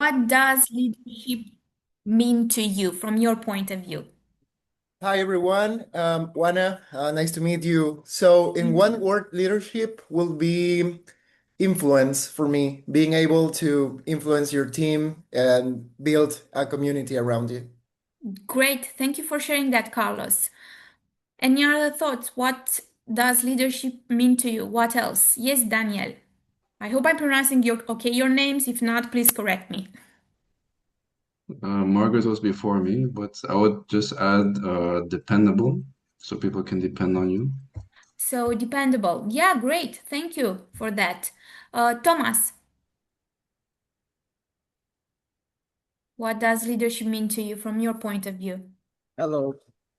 What does leadership mean to you from your point of view? Hi everyone, Juana, nice to meet you. So, in one word, leadership will be influence for me, being able to influence your team and build a community around you. Great. Thank you for sharing that, Carlos. Any other thoughts? What does leadership mean to you? What else? Yes, Daniel. I hope I'm pronouncing your names. If not, please correct me. Margaret was before me, but I would just add dependable so people can depend on you. So dependable. Yeah, great. Thank you for that. Thomas, what does leadership mean to you from your point of view? Hello,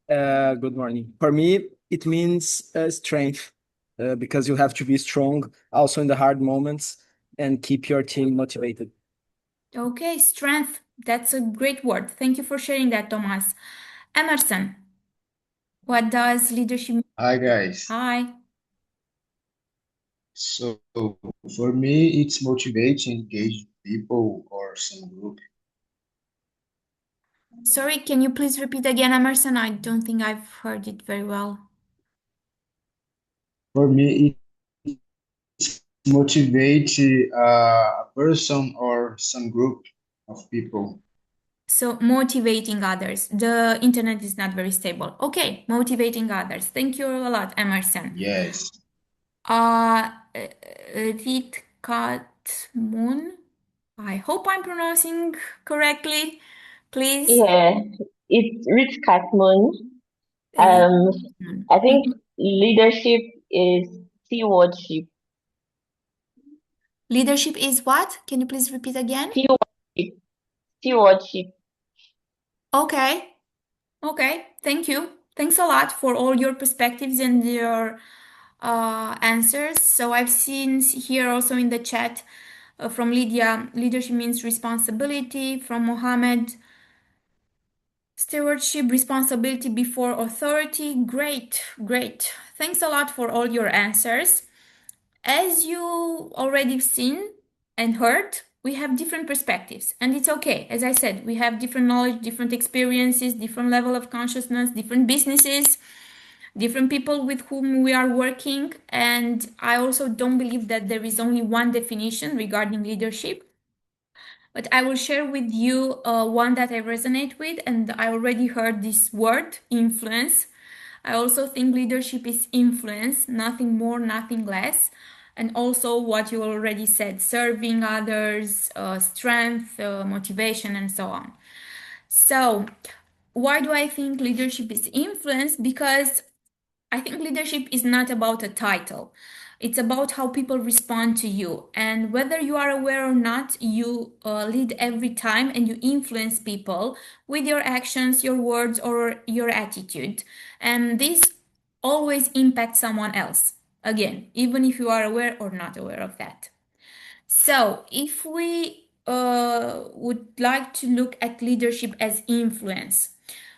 good morning. For me, it means strength because you have to be strong also in the hard moments and keep your team motivated. Okay, strength. That's a great word. Thank you for sharing that, Thomas. Emerson, what does leadership mean? Hi guys. Hi. So for me, it's motivate to engage people or some group. Sorry, can you please repeat again, Emerson? I don't think I've heard it very well. For me, it's motivate a person or some group of people. So, motivating others. The internet is not very stable. Okay, motivating others. Thank you a lot, Emerson. Yes. Uh, Ritkat Moon. I hope I'm pronouncing correctly. Please. Yeah, it's Rich Catmull. Rit- Um, I think Mhm. leadership is stewardship. Leadership is what? Can you please repeat again? Stewardship. Stewardship. Okay. Okay, thank you. Thanks a lot for all your perspectives and your answers. So I've seen here also in the chat from Lydia, leadership means responsibility. From Mohammed, stewardship, responsibility before authority. Great, great. Thanks a lot for all your answers. As you already seen and heard, we have different perspectives, and it's okay. As I said, we have different knowledge, different experiences, different level of consciousness, different businesses, different people with whom we are working. And I also don't believe that there is only one definition regarding leadership. But I will share with you one that I resonate with, and I already heard this word, influence. I also think leadership is influence, nothing more, nothing less. And also what you already said, serving others, strength, motivation, and so on. So, why do I think leadership is influence? Because I think leadership is not about a title. It's about how people respond to you. And whether you are aware or not, you lead every time and you influence people with your actions, your words, or your attitude. And this always impacts someone else. Again, even if you are aware or not aware of that. So, if we would like to look at leadership as influence,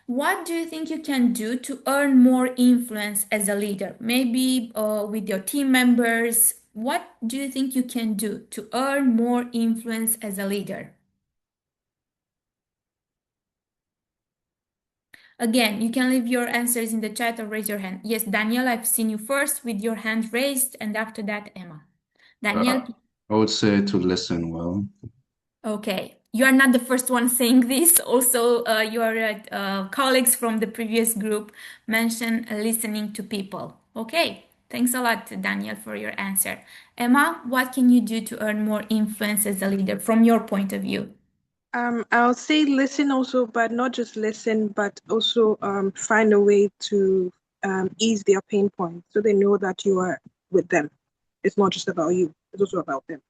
what do you think you can do to earn more influence as a leader? Maybe with your team members. What do you think you can do to earn more influence as a leader? Again, you can leave your answers in the chat or raise your hand. Yes, Daniel, I've seen you first with your hand raised, and after that, Emma. Daniel, Uh, I would say to listen well. okay, you are not the first one saying this. Also, your colleagues from the previous group mentioned listening to people. Okay, thanks a lot, Daniel, for your answer. Emma, what can you do to earn more influence as a leader from your point of view? I'll say listen also, but not just listen, but also find a way to ease their pain points so they know that you are with them. It's not just about you, it's also about them.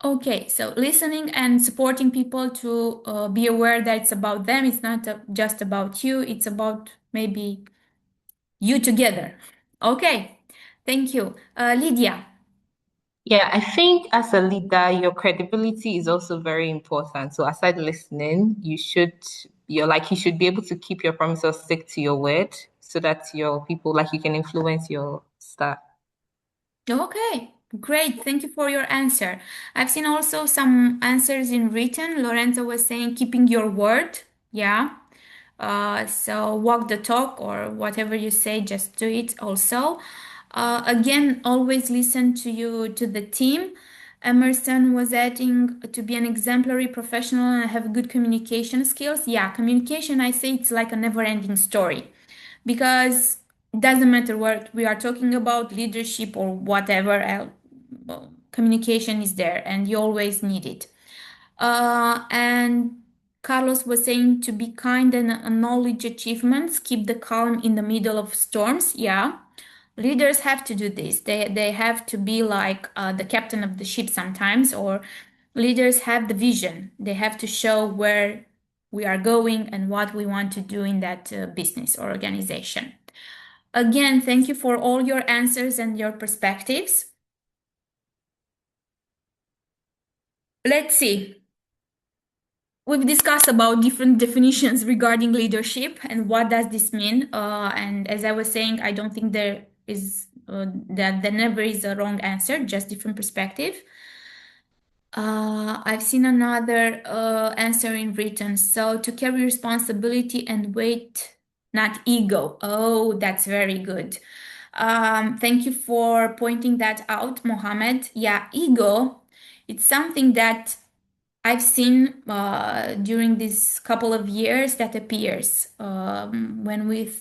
Okay, so listening and supporting people to be aware that it's about them. It's not just about you, it's about maybe you together. Okay, thank you. Lydia. Yeah, I think as a leader, your credibility is also very important. So aside listening, you should be able to keep your promise or stick to your word so that your people, like you can influence your staff. Okay, Great, thank you for your answer. I've seen also some answers in written. Lorenzo was saying keeping your word. Yeah. So walk the talk or whatever you say, just do it also. Again, always listen to you, to the team. Emerson was adding to be an exemplary professional and have good communication skills. Yeah, communication, I say it's like a never-ending story because it doesn't matter what we are talking about, leadership or whatever, communication is there and you always need it. And Carlos was saying to be kind and acknowledge achievements, keep the calm in the middle of storms. Yeah, leaders have to do this. They have to be like the captain of the ship sometimes, or leaders have the vision. They have to show where we are going and what we want to do in that business or organization. Again, thank you for all your answers and your perspectives. Let's see. We've discussed about different definitions regarding leadership and what does this mean. And as I was saying, I don't think there is that there never is a wrong answer, just different perspective. I've seen another answer in written. So to carry responsibility and weight, not ego. Oh, that's very good. Thank you for pointing that out, Mohammed. Yeah, ego, it's something that I've seen during this couple of years that appears when we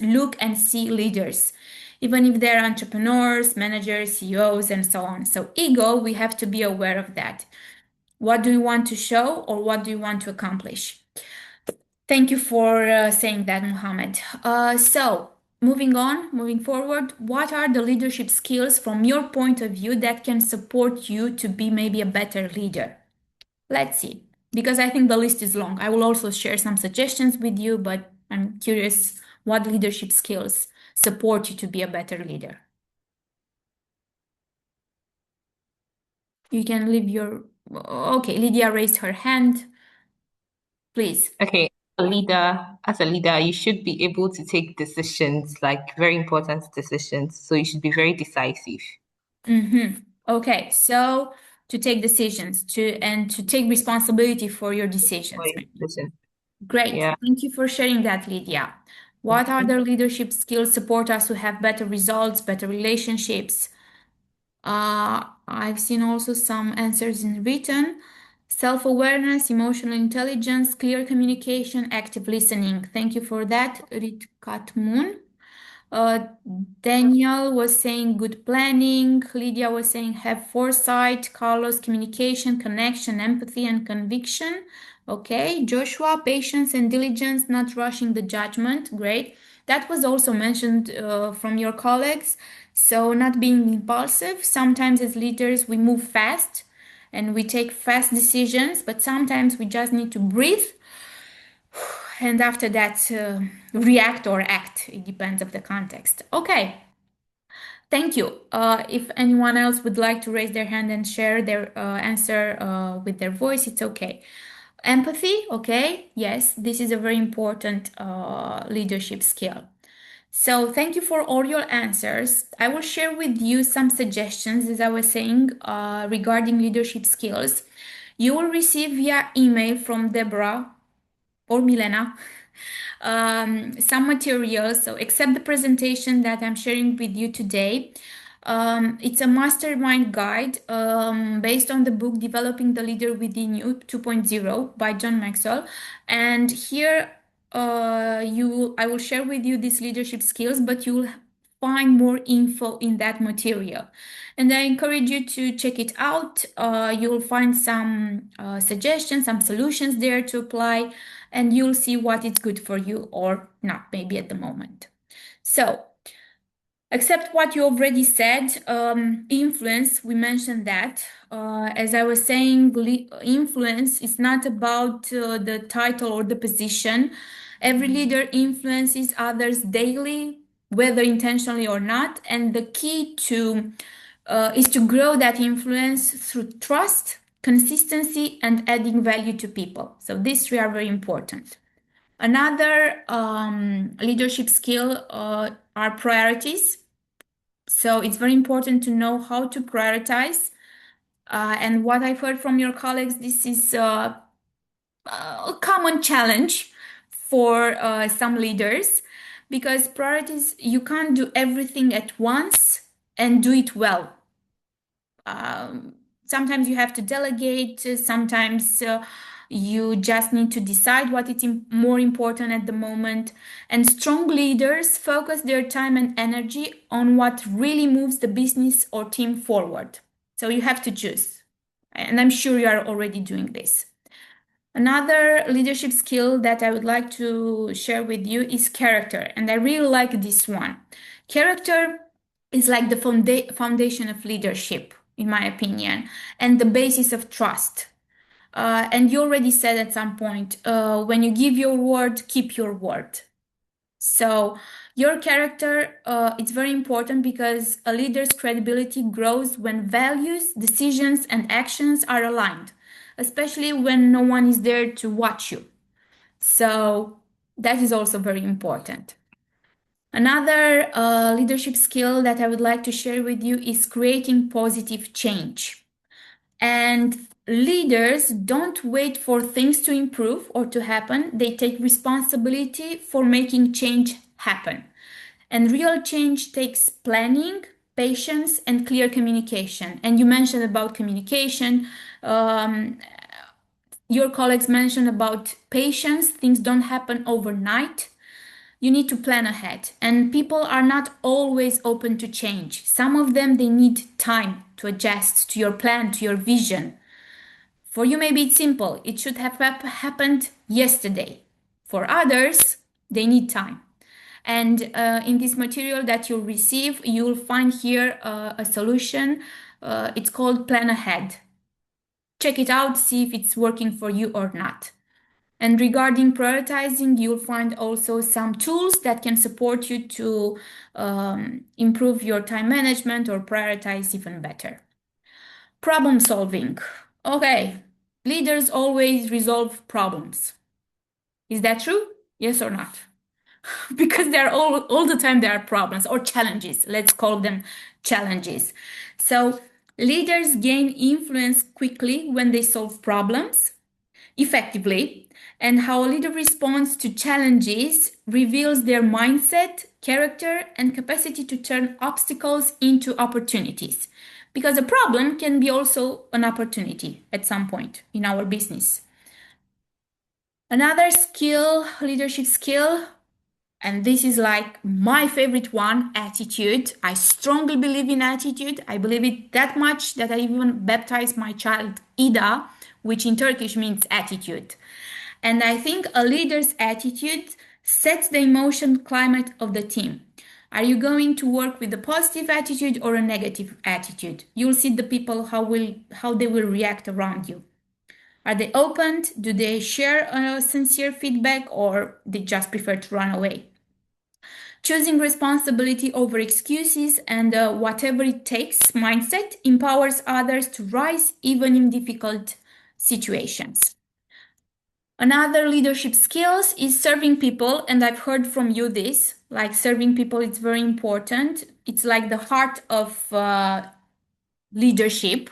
look and see leaders, even if they're entrepreneurs, managers, CEOs, and so on. So, ego, we have to be aware of that. What do you want to show or what do you want to accomplish? Thank you for saying that, Mohammed. So, moving forward, what are the leadership skills from your point of view that can support you to be maybe a better leader? Let's see, because I think the list is long. I will also share some suggestions with you, but I'm curious what leadership skills support you to be a better leader. You can leave your... Okay, Lydia raised her hand. Please. Okay, as a leader, you should be able to take decisions, like very important decisions. So you should be very decisive. Okay, so to take decisions to take responsibility for your decisions. Great. Yeah. Thank you for sharing that, Lydia. What other leadership skills support us to have better results, better relationships? I've seen also some answers in written. Self-awareness, emotional intelligence, clear communication, active listening. Thank you for that, Ritkat Moon. Uh, Daniel was saying good planning. Lydia was saying have foresight. Carlos, communication, connection, empathy, and conviction. Okay. Joshua, patience and diligence, not rushing the judgment. Great. That was also mentioned from your colleagues. So, not being impulsive. Sometimes, as leaders, we move fast and we take fast decisions, but sometimes we just need to breathe and after that react or act. It depends of the context. Okay, thank you. If anyone else would like to raise their hand and share their answer with their voice, it's okay. Empathy, okay, yes, this is a very important leadership skill. So thank you for all your answers. I will share with you some suggestions, as I was saying, regarding leadership skills. You will receive via email from Deborah or Milena some materials. So, except the presentation that I'm sharing with you today, it's a mastermind guide based on the book Developing the Leader Within You 2.0 by John Maxwell. And here, I will share with you these leadership skills, but you will find more info in that material. And I encourage you to check it out. You'll find some suggestions, some solutions there to apply, and you'll see what is good for you or not, maybe at the moment. So, except what you already said, influence, we mentioned that. As I was saying, influence is not about the title or the position. Every leader influences others daily, whether intentionally or not. And the key is to grow that influence through trust, consistency, and adding value to people. So these three are very important. Another leadership skill are priorities. So it's very important to know how to prioritize. And what I've heard from your colleagues, this is a common challenge for some leaders because priorities, you can't do everything at once and do it well. Sometimes you have to delegate, sometimes you just need to decide what is more important at the moment. And strong leaders focus their time and energy on what really moves the business or team forward. So you have to choose. And I'm sure you are already doing this. Another leadership skill that I would like to share with you is character. And I really like this one. Character is like the foundation of leadership, in my opinion, and the basis of trust. And you already said at some point, when you give your word, keep your word. So your character, it's very important because a leader's credibility grows when values, decisions, and actions are aligned, especially when no one is there to watch you. So that is also very important. Another leadership skill that I would like to share with you is creating positive change. And leaders don't wait for things to improve or to happen. They take responsibility for making change happen. And real change takes planning, patience, and clear communication. And you mentioned about communication. Your colleagues mentioned about patience. Things don't happen overnight. You need to plan ahead. And people are not always open to change. Some of them, they need time to adjust to your plan, to your vision. For you, maybe it's simple. It should have happened yesterday. For others, they need time. And in this material that you'll receive, you'll find here a solution. It's called Plan Ahead. Check it out, see if it's working for you or not. And regarding prioritizing, you'll find also some tools that can support you to improve your time management or prioritize even better. Problem solving. Okay, leaders always resolve problems. Is that true? Yes or not? Because there are all the time there are problems or challenges. Let's call them challenges. So leaders gain influence quickly when they solve problems effectively, and how a leader responds to challenges reveals their mindset, character, and capacity to turn obstacles into opportunities. Because a problem can be also an opportunity at some point in our business. Another skill, leadership skill, and this is like my favorite one, attitude. I strongly believe in attitude. I believe it that much that I even baptized my child Ida, which in Turkish means attitude. And I think a leader's attitude sets the emotion climate of the team. Are you going to work with a positive attitude or a negative attitude? You'll see the people how they will react around you. Are they open? Do they share sincere feedback or they just prefer to run away? Choosing responsibility over excuses and whatever it takes mindset empowers others to rise even in difficult situations. Another leadership skills is serving people, and I've heard from you this, like serving people, it's very important. It's like the heart of leadership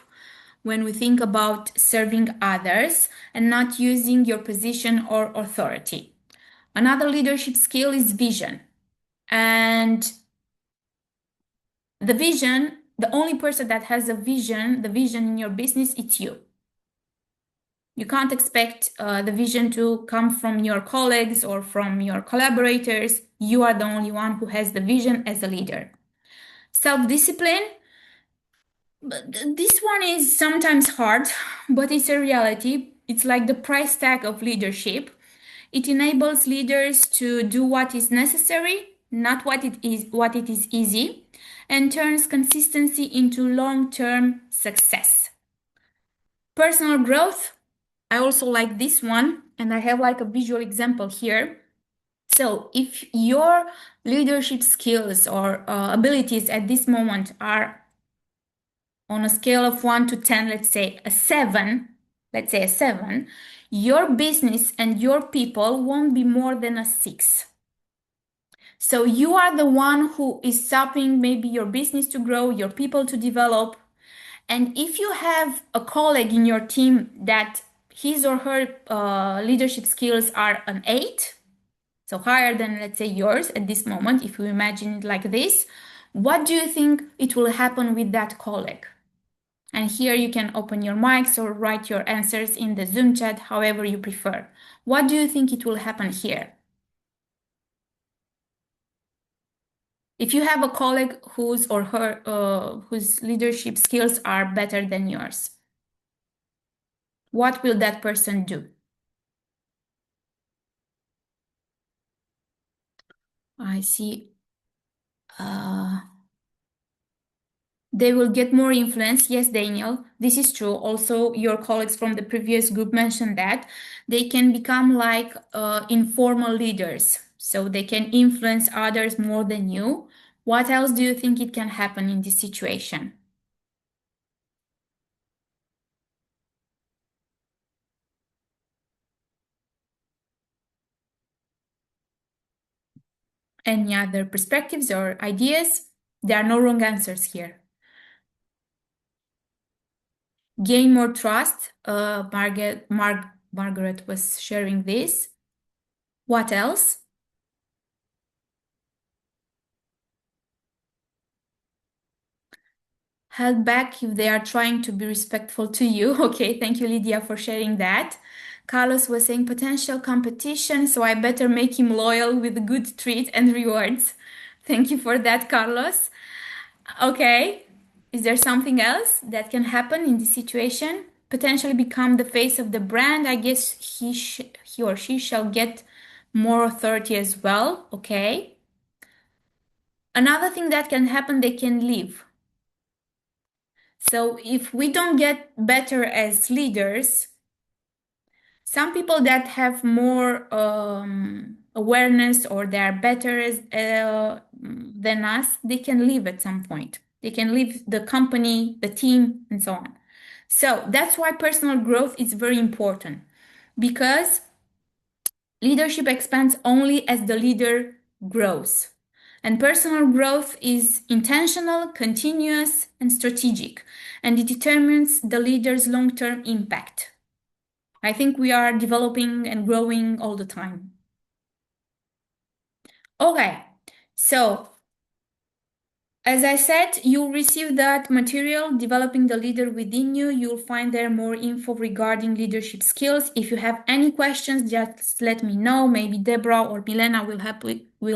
when we think about serving others and not using your position or authority. Another leadership skill is vision. And the vision, the only person that has a vision, the vision in your business, it's you. You can't expect the vision to come from your colleagues or from your collaborators. You are the only one who has the vision as a leader. Self-discipline, this one is sometimes hard, but it's a reality. It's like the price tag of leadership. It enables leaders to do what is necessary, not what it is easy, and turns consistency into long-term success. Personal growth, I also like this one, and I have like a visual example here. So if your leadership skills or abilities at this moment are on a scale of 1 to 10, let's say a 7, your business and your people won't be more than a 6. So you are the one who is stopping maybe your business to grow, your people to develop. And if you have a colleague in your team that his or her leadership skills are an 8, so higher than, let's say, yours at this moment, if you imagine it like this, what do you think it will happen with that colleague? And here you can open your mics or write your answers in the Zoom chat, however you prefer. What do you think it will happen here? If you have a colleague whose or her whose leadership skills are better than yours, what will that person do? I see. They will get more influence. Yes, Daniel, this is true. Also, your colleagues from the previous group mentioned that they can become like informal leaders. So they can influence others more than you. What else do you think it can happen in this situation? Any other perspectives or ideas? There are no wrong answers here. Gain more trust. Margaret was sharing this. What else? Held back if they are trying to be respectful to you. Okay, thank you, Lydia, for sharing that. Carlos was saying potential competition, so I better make him loyal with a good treat and rewards. Thank you for that, Carlos. Okay, is there something else that can happen in this situation? Potentially become the face of the brand. I guess he or she shall get more authority as well. Okay. Another thing that can happen, they can leave. So if we don't get better as leaders, some people that have more awareness or they are better than us, they can leave at some point. They can leave the company, the team, and so on. So that's why personal growth is very important, because leadership expands only as the leader grows. And personal growth is intentional, continuous, and strategic, and it determines the leader's long-term impact. I think we are developing and growing all the time. Okay, so as I said, you'll receive that material, Developing the Leader Within You. You'll find there more info regarding leadership skills. If you have any questions, just let me know. Maybe Deborah or Milena will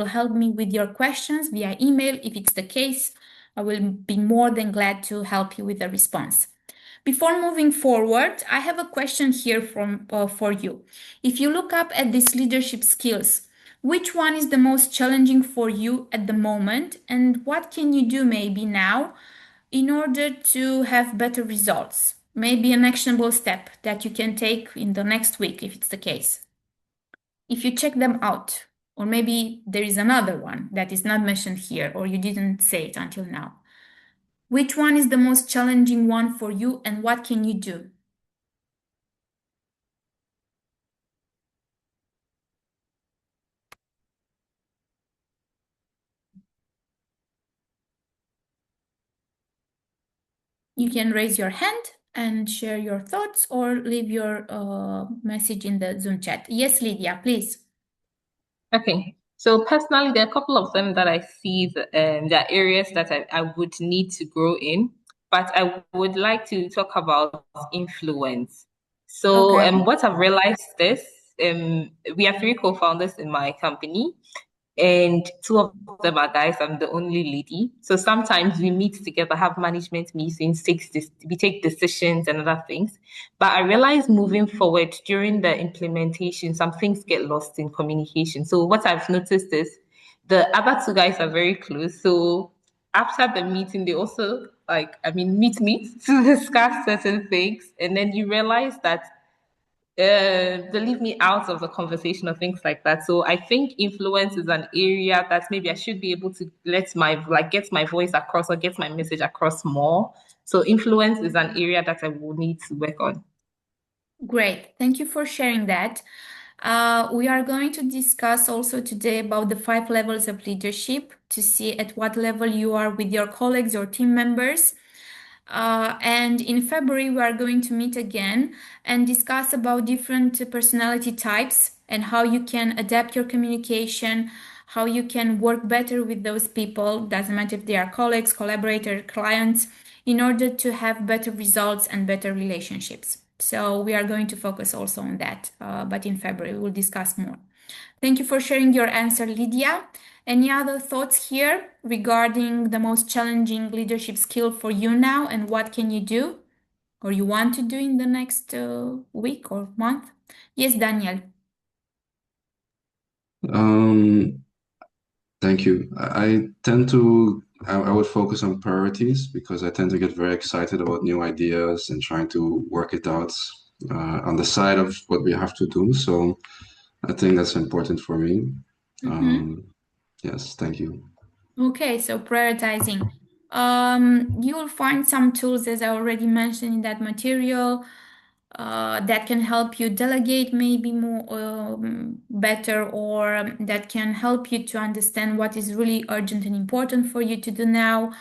help me with your questions via email. If it's the case, I will be more than glad to help you with a response. Before moving forward, I have a question here for you. If you look up at these leadership skills, which one is the most challenging for you at the moment, and what can you do maybe now in order to have better results? Maybe an actionable step that you can take in the next week, if it's the case. If you check them out, or maybe there is another one that is not mentioned here, or you didn't say it until now. Which one is the most challenging one for you, and what can you do? You can raise your hand and share your thoughts or leave your message in the Zoom chat. Yes, Lydia, please. Okay. So personally, there are a couple of them that I see there are areas that I would need to grow in, but I would like to talk about influence. So Okay. what I've realized is we have 3 co-founders in my company, and 2 of them are guys. I'm the only lady. So sometimes we meet together, have management meetings, we take decisions and other things. But I realize moving forward during the implementation, some things get lost in communication. So what I've noticed is the other 2 guys are very close. So after the meeting, they also meet me to discuss certain things. And then you realize that they leave me out of the conversation or things like that. So I think influence is an area that maybe I should be able to get my voice across or get my message across more. So influence is an area that I will need to work on. Great. Thank you for sharing that. We are going to discuss also today about the 5 levels of leadership to see at what level you are with your colleagues or team members. And in February, we are going to meet again and discuss about different personality types and how you can adapt your communication, how you can work better with those people, doesn't matter if they are colleagues, collaborators, clients, in order to have better results and better relationships. So we are going to focus also on that, but in February, we'll discuss more. Thank you for sharing your answer, Lydia. Any other thoughts here regarding the most challenging leadership skill for you now and what can you do or you want to do in the next week or month? Yes, Daniel. Thank you. I would focus on priorities because I tend to get very excited about new ideas and trying to work it out on the side of what we have to do. So I think that's important for me. Yes, thank you. Okay, so prioritizing. You will find some tools, as I already mentioned in that material, that can help you delegate maybe more better, or that can help you to understand what is really urgent and important for you to do now.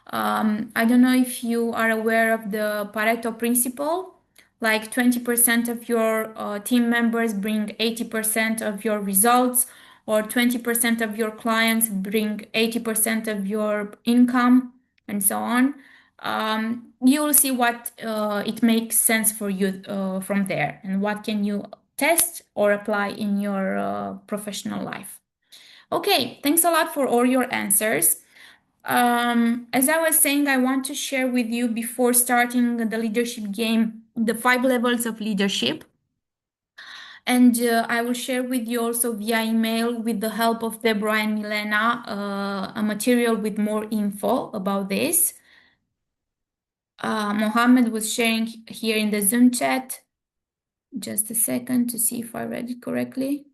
I don't know if you are aware of the Pareto principle, like 20% of your team members bring 80% of your results, or 20% of your clients bring 80% of your income, and so on. You will see what it makes sense for you from there and what can you test or apply in your professional life. Okay, thanks a lot for all your answers. As I was saying, I want to share with you before starting the leadership game the 5 levels of leadership. And I will share with you also via email, with the help of Deborah and Milena, a material with more info about this. Mohammed was sharing here in the Zoom chat. Just a second to see if I read it correctly.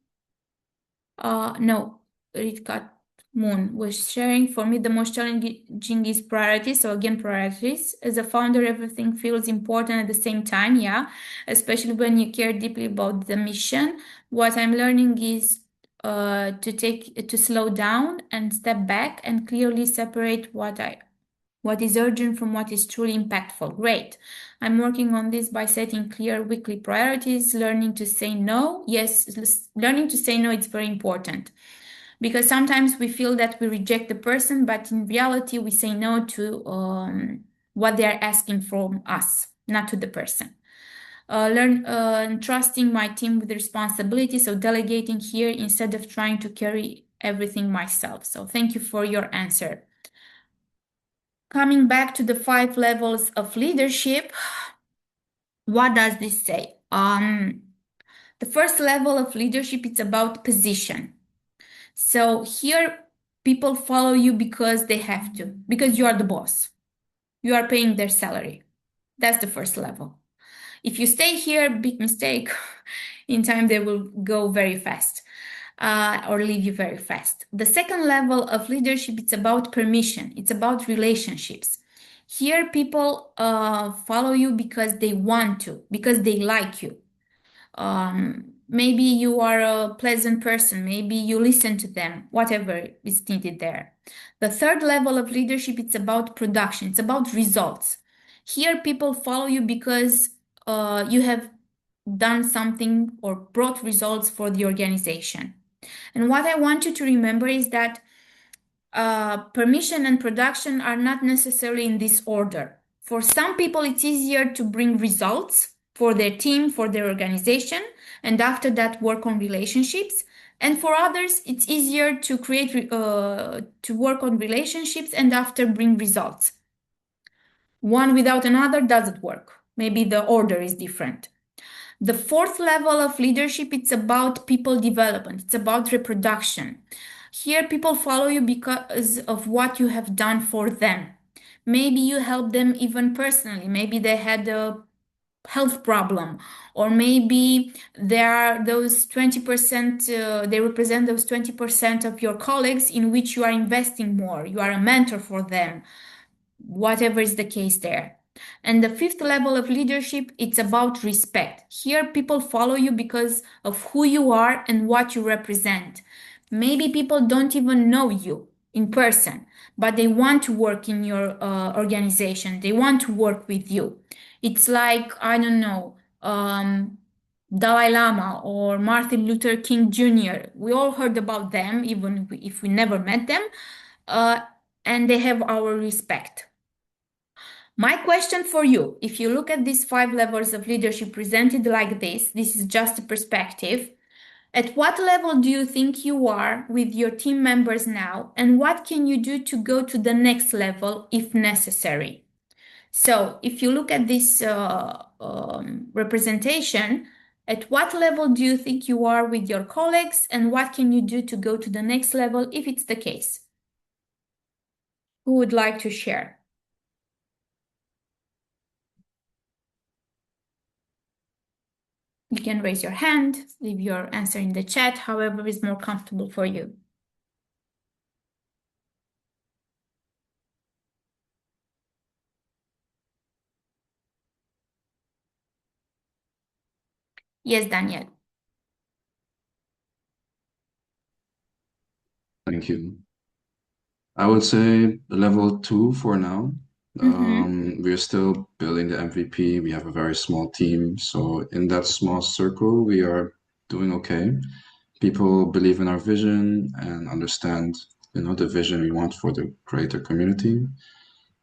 No, Ritkat Moon was sharing, for me, the most challenging is priorities. So again, priorities. As a founder, everything feels important at the same time, yeah, especially when you care deeply about the mission. What I'm learning is to slow down and step back and clearly separate what is urgent from what is truly impactful. Great. I'm working on this by setting clear weekly priorities, learning to say no. Yes, learning to say no is very important because sometimes we feel that we reject the person, but in reality, we say no to what they are asking from us, not to the person. Learn trusting my team with responsibility, so delegating here instead of trying to carry everything myself. So thank you for your answer. Coming back to the 5 levels of leadership, what does this say? The first level of leadership, it's about position. So here, people follow you because they have to, because you are the boss. You are paying their salary. That's the first level. If you stay here, big mistake. In time, they will go very fast. Or leave you very fast. The second level of leadership, it's about permission. It's about relationships. Here, people follow you because they want to, because they like you. Maybe you are a pleasant person. Maybe you listen to them, whatever is needed there. The third level of leadership, it's about production. It's about results. Here, people follow you because you have done something or brought results for the organization. And what I want you to remember is that permission and production are not necessarily in this order. For some people, it's easier to bring results for their team, for their organization, and after that, work on relationships. And for others, it's easier to to work on relationships and after bring results. One without another doesn't work. Maybe the order is different. The fourth level of leadership, it's about people development. It's about reproduction. Here, people follow you because of what you have done for them. Maybe you help them even personally. Maybe they had a health problem, or maybe there are those 20%, they represent those 20% of your colleagues in which you are investing more. You are a mentor for them, whatever is the case there. And the fifth level of leadership, it's about respect. Here, people follow you because of who you are and what you represent. Maybe people don't even know you in person, but they want to work in your organization. They want to work with you. It's like, I don't know, Dalai Lama or Martin Luther King Jr. We all heard about them, even if we never met them, uh, and they have our respect. My question for you, if you look at these 5 levels of leadership presented like this is just a perspective. At what level do you think you are with your team members now, and what can you do to go to the next level if necessary? So, if you look at this representation, at what level do you think you are with your colleagues, and what can you do to go to the next level if it's the case? Who would like to share? You can raise your hand, leave your answer in the chat, however is more comfortable for you. Yes, Daniel. Thank you. I would say level 2 for now. We're still building the MVP. We have a very small team. So in that small circle, we are doing okay. People believe in our vision and understand, the vision we want for the greater community.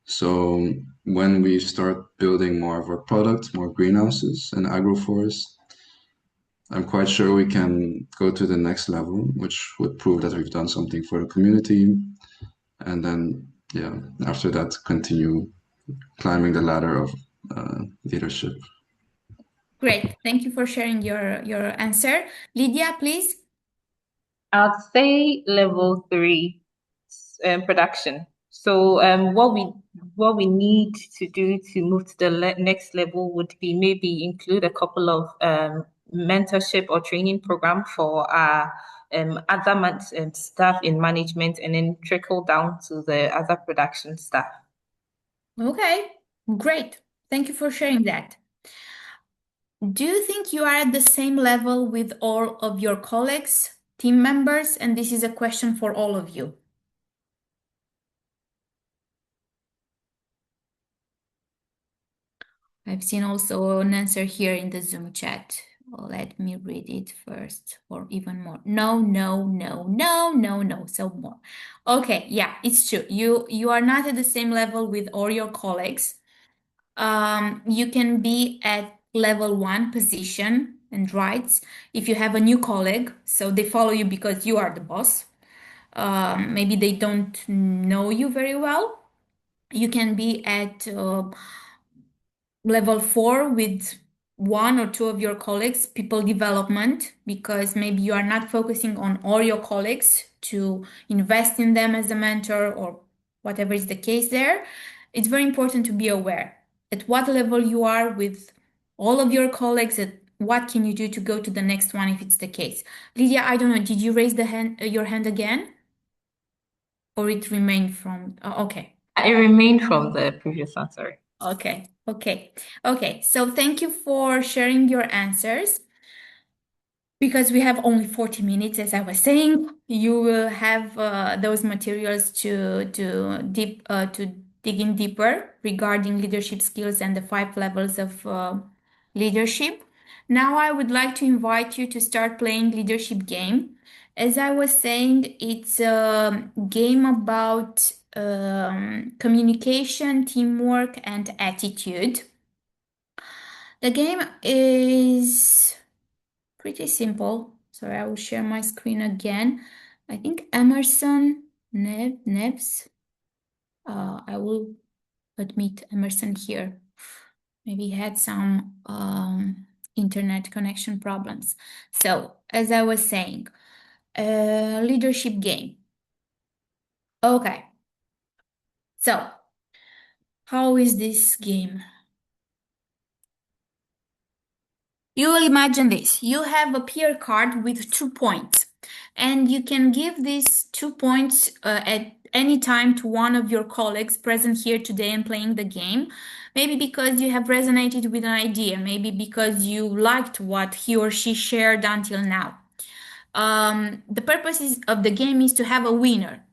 So when we start building more of our product, more greenhouses and agroforests, I'm quite sure we can go to the next level, which would prove that we've done something for the community. And then, yeah, after that, continue climbing the ladder of leadership. Great. Thank you for sharing your answer. Lydia, please. I'd say level 3, production. So what we need to do to move to the next level would be maybe include a couple of mentorship or training program for our other staff in management, and then trickle down to the other production staff. Okay, great. Thank you for sharing that. Do you think you are at the same level with all of your colleagues, team members? And this is a question for all of you. I've seen also an answer here in the Zoom chat. Let me read it first, or even more. No, no, no, no, no, no. So more. Okay, yeah, it's true. You are not at the same level with all your colleagues. You can be at level 1 position and rights if you have a new colleague, so they follow you because you are the boss. Maybe they don't know you very well. You can be at level 4 with 1 or 2 of your colleagues, people development, because maybe you are not focusing on all your colleagues to invest in them as a mentor or whatever is the case there. It's very important to be aware at what level you are with all of your colleagues, and what can you do to go to the next one if it's the case. Lydia, I don't know, did you raise your hand again? Or it remained from, okay. It remained from the previous answer. Okay. So thank you for sharing your answers. Because we have only 40 minutes, as I was saying, you will have those materials to dig in deeper regarding leadership skills and the 5 levels of leadership. Now I would like to invite you to start playing leadership game. As I was saying, it's a game about communication, teamwork, and attitude. The game is pretty simple. Sorry, I will share my screen again. I think Emerson Neves. I will admit Emerson here. Maybe he had some internet connection problems. So, as I was saying, leadership game. Okay. So, how is this game? You will imagine this. You have a peer card with 2 points, and you can give these 2 points at any time to one of your colleagues present here today and playing the game. Maybe because you have resonated with an idea, maybe because you liked what he or she shared until now. The purpose of the game is to have a winner,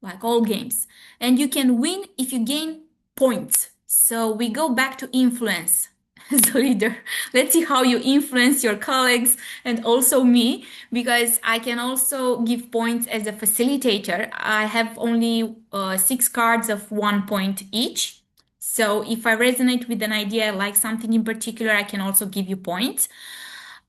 like all games. And you can win if you gain points. So we go back to influence as a leader. Let's see how you influence your colleagues and also me, because I can also give points as a facilitator. I have only 6 cards of 1 point each. So if I resonate with an idea, like something in particular, I can also give you points.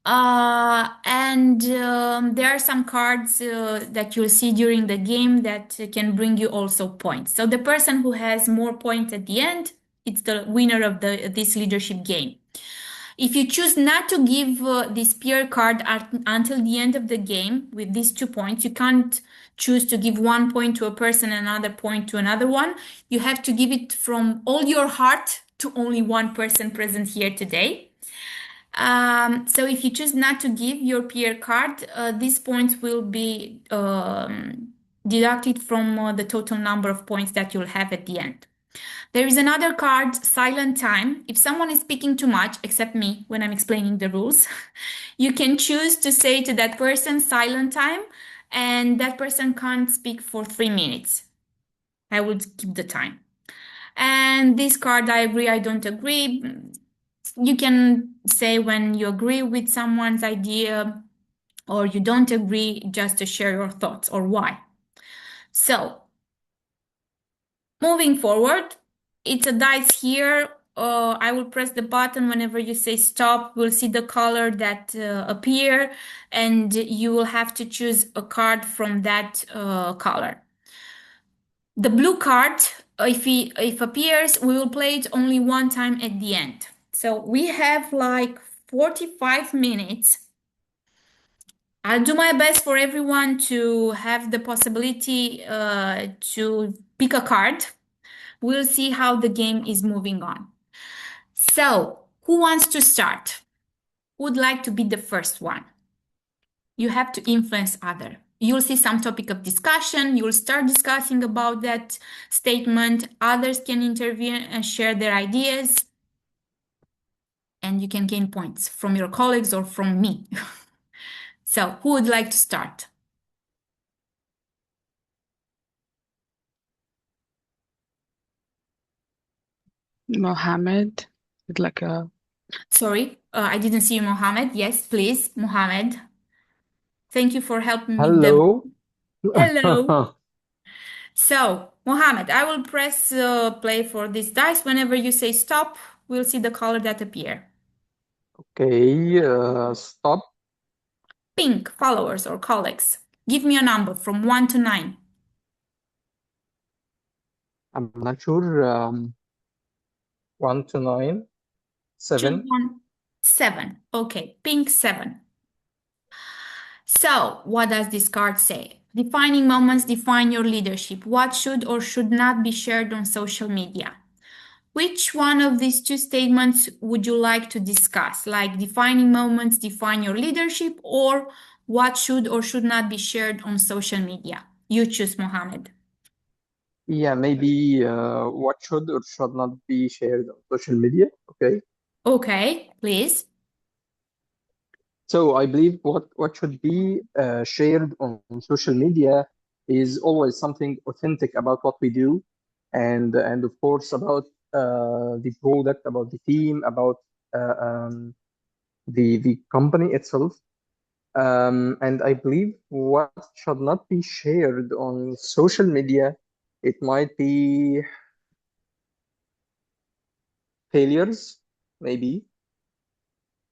And there are some cards that you'll see during the game that can bring you also points. So the person who has more points at the end, it's the winner of this leadership game. If you choose not to give this peer card until the end of the game with these 2 points, you can't choose to give 1 point to a person and another point to another one. You have to give it from all your heart to only one person present here today. So if you choose not to give your peer card, these points will be deducted from the total number of points that you'll have at the end. There is another card, silent time. If someone is speaking too much, except me when I'm explaining the rules, you can choose to say to that person silent time, and that person can't speak for 3 minutes. I would keep the time. And this card, I agree, I don't agree. You can say when you agree with someone's idea or you don't agree, just to share your thoughts or why. So, moving forward, it's a dice here. I will press the button whenever you say stop. We'll see the color that appear, and you will have to choose a card from that color. The blue card, if appears, we will play it only one time at the end. So we have like 45 minutes. I'll do my best for everyone to have the possibility to pick a card. We'll see how the game is moving on. So, who wants to start? Who would like to be the first one? You have to influence other. You'll see some topic of discussion. You'll start discussing about that statement. Others can intervene and share their ideas. And you can gain points from your colleagues or from me. So, who would like to start? Mohammed with like a Sorry, I didn't see you, Mohammed. Yes, please, Mohammed. Thank you for helping me. Hello. Hello. So, Mohammed, I will press play for this dice. Whenever you say stop, we'll see the color that appear. Okay, stop. Pink, followers or colleagues. Give me a number from 1 to 9. I'm not sure. 1 to 9, Choose 7. 1. 7. Okay, pink 7. So, what does this card say? Defining moments define your leadership. What should or should not be shared on social media? Which one of these two statements would you like to discuss? Like defining moments define your leadership, or what should or should not be shared on social media? You choose, Mohammed. Yeah, maybe what should or should not be shared on social media. Okay. Okay, please. So I believe what should be shared on social media is always something authentic about what we do, and of course about the product, about the team, about the company itself. And I believe what should not be shared on social media, it might be failures, maybe,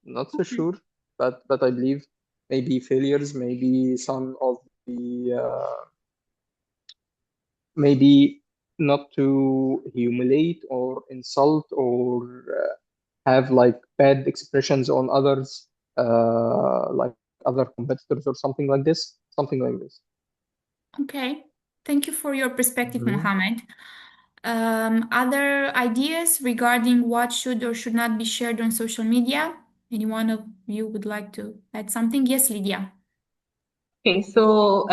not so sure, but I believe maybe failures, maybe some of the maybe not to humiliate or insult or have like bad expressions on others, like other competitors or something like this, something like this. Okay, thank you for your perspective, Mhm. Mohammed. Other ideas regarding what should or should not be shared on social media? Any one of you would like to add something? Yes, Lydia. Okay, so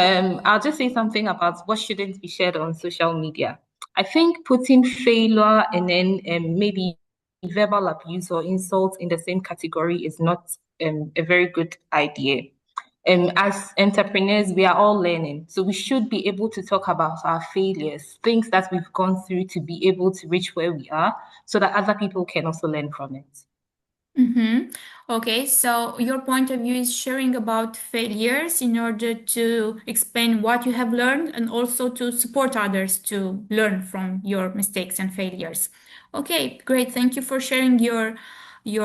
I'll just say something about what shouldn't be shared on social media. I think putting failure and then maybe verbal abuse or insult in the same category is not a very good idea. As entrepreneurs, we are all learning. So we should be able to talk about our failures, things that we've gone through to be able to reach where we are so that other people can also learn from it. Mm-hmm. Okay, so your point of view is sharing about failures in order to explain what you have learned and also to support others to learn from your mistakes and failures. Okay, great. Thank you for sharing your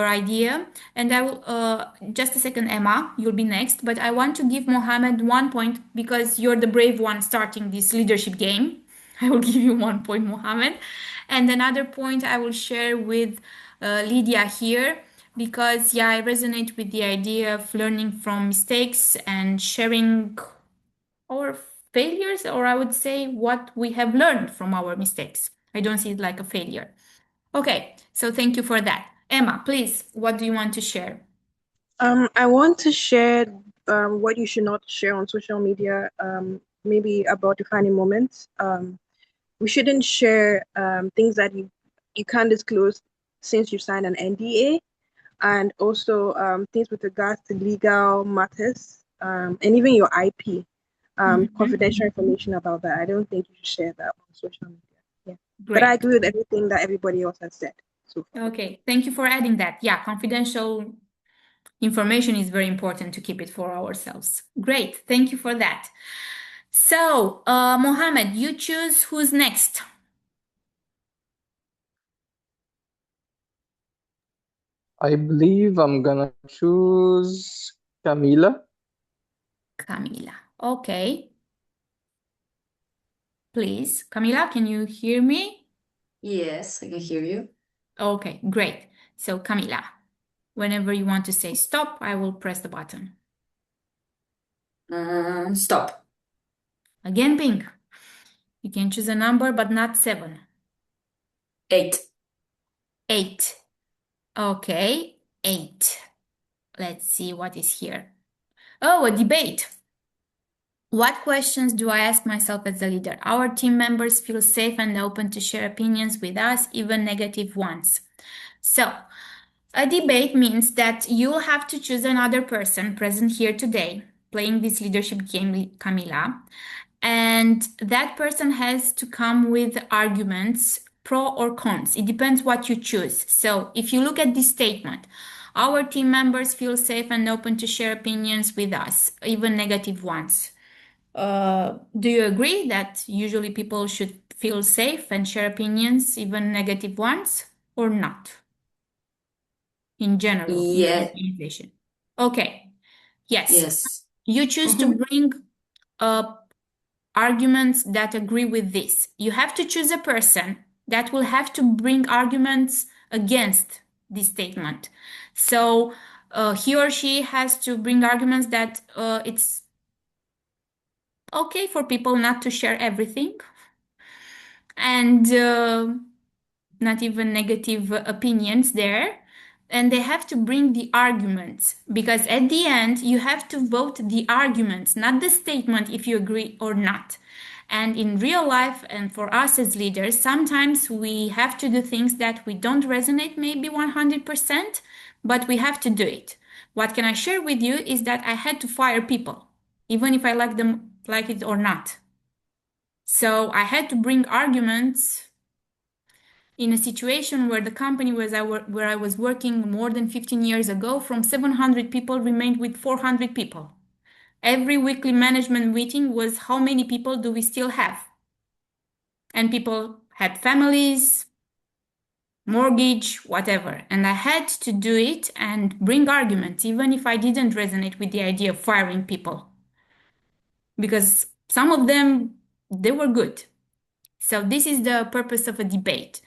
idea. And I will just a second, Emma, you'll be next. But I want to give Mohammed 1 point because you're the brave one starting this leadership game. I will give you 1 point, Mohammed. And another point I will share with Lydia here because, yeah, I resonate with the idea of learning from mistakes and sharing our failures, or I would say what we have learned from our mistakes. I don't see it like a failure. Okay, so thank you for that. Emma, please, what do you want to share? I want to share what you should not share on social media, maybe about defining moments. We shouldn't share things that you can't disclose since you signed an NDA, and also things with regards to legal matters, and even your IP, confidential information about that. I don't think you should share that on social media. Yeah, but I Great. agree with everything that everybody else has said so far. Okay, thank you for adding that. Yeah, confidential information is very important to keep it for ourselves. Great, thank you for that. So, Mohammed, you choose who's next. I believe I'm gonna choose Camila. Camila. Okay. Please. Camila, can you hear me? Yes, I can hear you. Okay, great. So, Camila, whenever you want to say stop, I will press the button. Stop. Again, pink. You can choose a number, but not 7. 8. 8. Okay, 8. Let's see what is here. Oh, a debate. What questions do I ask myself as a leader? Our team members feel safe and open to share opinions with us, even negative ones. So, a debate means that you'll have to choose another person present here today, playing this leadership game, Camila, and that person has to come with arguments, pro or cons. It depends what you choose. So, if you look at this statement, our team members feel safe and open to share opinions with us, even negative ones. Do you agree that usually people should feel safe and share opinions, even negative ones, or not? In general, in an Yeah. organization. Okay. Yes. Yes. You choose to bring arguments that agree with this. You have to choose a person that will have to bring arguments against this statement. So he or she has to bring arguments that it's okay for people not to share everything and not even negative opinions there. And they have to bring the arguments because at the end you have to vote the arguments, not the statement if you agree or not. And in real life and for us as leaders, sometimes we have to do things that we don't resonate maybe 100%, but we have to do it. What can I share with you is that I had to fire people, even if I like it or not. So I had to bring arguments in a situation where the company where I was working more than 15 years ago, from 700 people remained with 400 people. Every weekly management meeting was how many people do we still have? And people had families, mortgage, whatever. And I had to do it and bring arguments, even if I didn't resonate with the idea of firing people. Because some of them, they were good. So this is the purpose of a debate.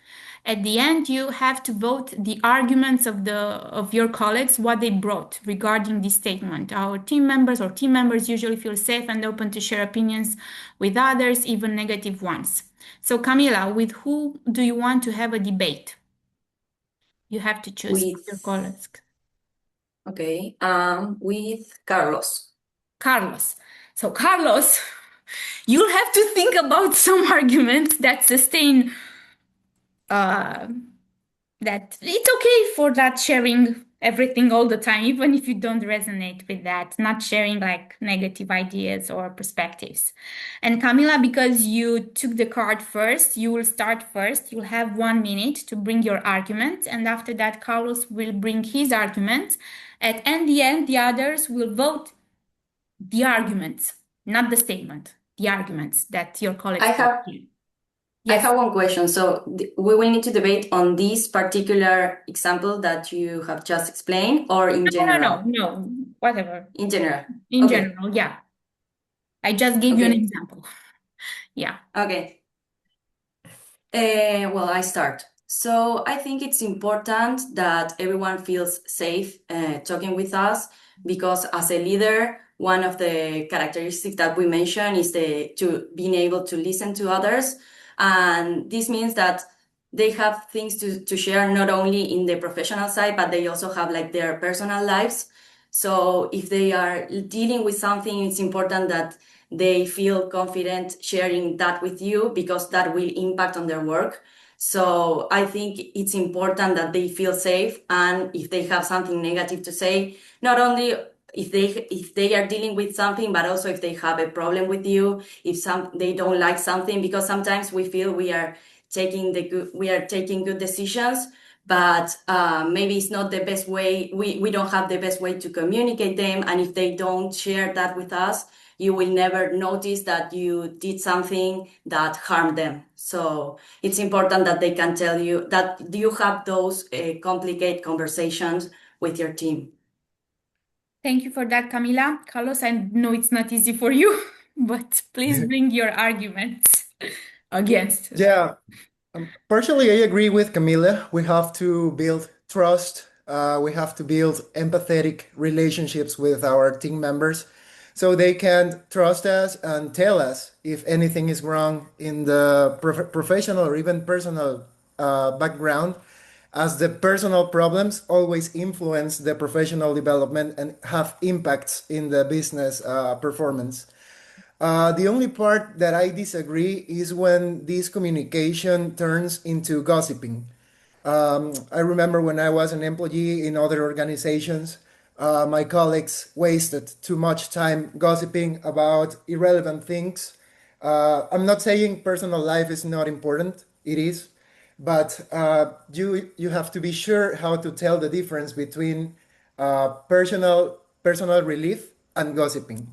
At the end, you have to vote the arguments of your colleagues, what they brought regarding this statement. Our team members usually feel safe and open to share opinions with others, even negative ones. So Camila, with who do you want to have a debate? You have to choose your colleagues. Okay. With Carlos. Carlos. So Carlos, you'll have to think about some arguments that sustain that it's okay for that sharing everything all the time, even if you don't resonate with that, not sharing like negative ideas or perspectives. And Camila, because you took the card first, you will start first. You'll have 1 minute to bring your argument. And after that, Carlos will bring his argument. At the end, the others will vote the arguments, not the statement, the arguments that your colleagues I have brought you. I Yes. have one question. So we will need to debate on this particular example that you have just explained, or in general? No, whatever. In general. In Okay. general, yeah. I just gave you an Okay. example. Yeah. Okay. Well, I start. So I think it's important that everyone feels safe talking with us, because as a leader, one of the characteristics that we mentioned is to being able to listen to others. And this means that they have things to share, not only in the professional side, but they also have like their personal lives. So if they are dealing with something, it's important that they feel confident sharing that with you, because that will impact on their work. So I think it's important that they feel safe, and if they have something negative to say, not only if they are dealing with something, but also if they have a problem with you, if they don't like something, because sometimes we feel we are taking good decisions, but maybe it's not the best way. We don't have the best way to communicate them, and if they don't share that with us, you will never notice that you did something that harmed them. So it's important that they can tell you that you have those complicated conversations with your team. Thank you for that, Camila. Carlos, I know it's not easy for you, but please bring your arguments against. Yeah, partially I agree with Camila. We have to build trust. We have to build empathetic relationships with our team members so they can trust us and tell us if anything is wrong in the professional or even personal background, as the personal problems always influence the professional development and have impacts in the business performance. The only part that I disagree is when this communication turns into gossiping. I remember when I was an employee in other organizations, my colleagues wasted too much time gossiping about irrelevant things. I'm not saying personal life is not important, it is, but you have to be sure how to tell the difference between personal relief and gossiping.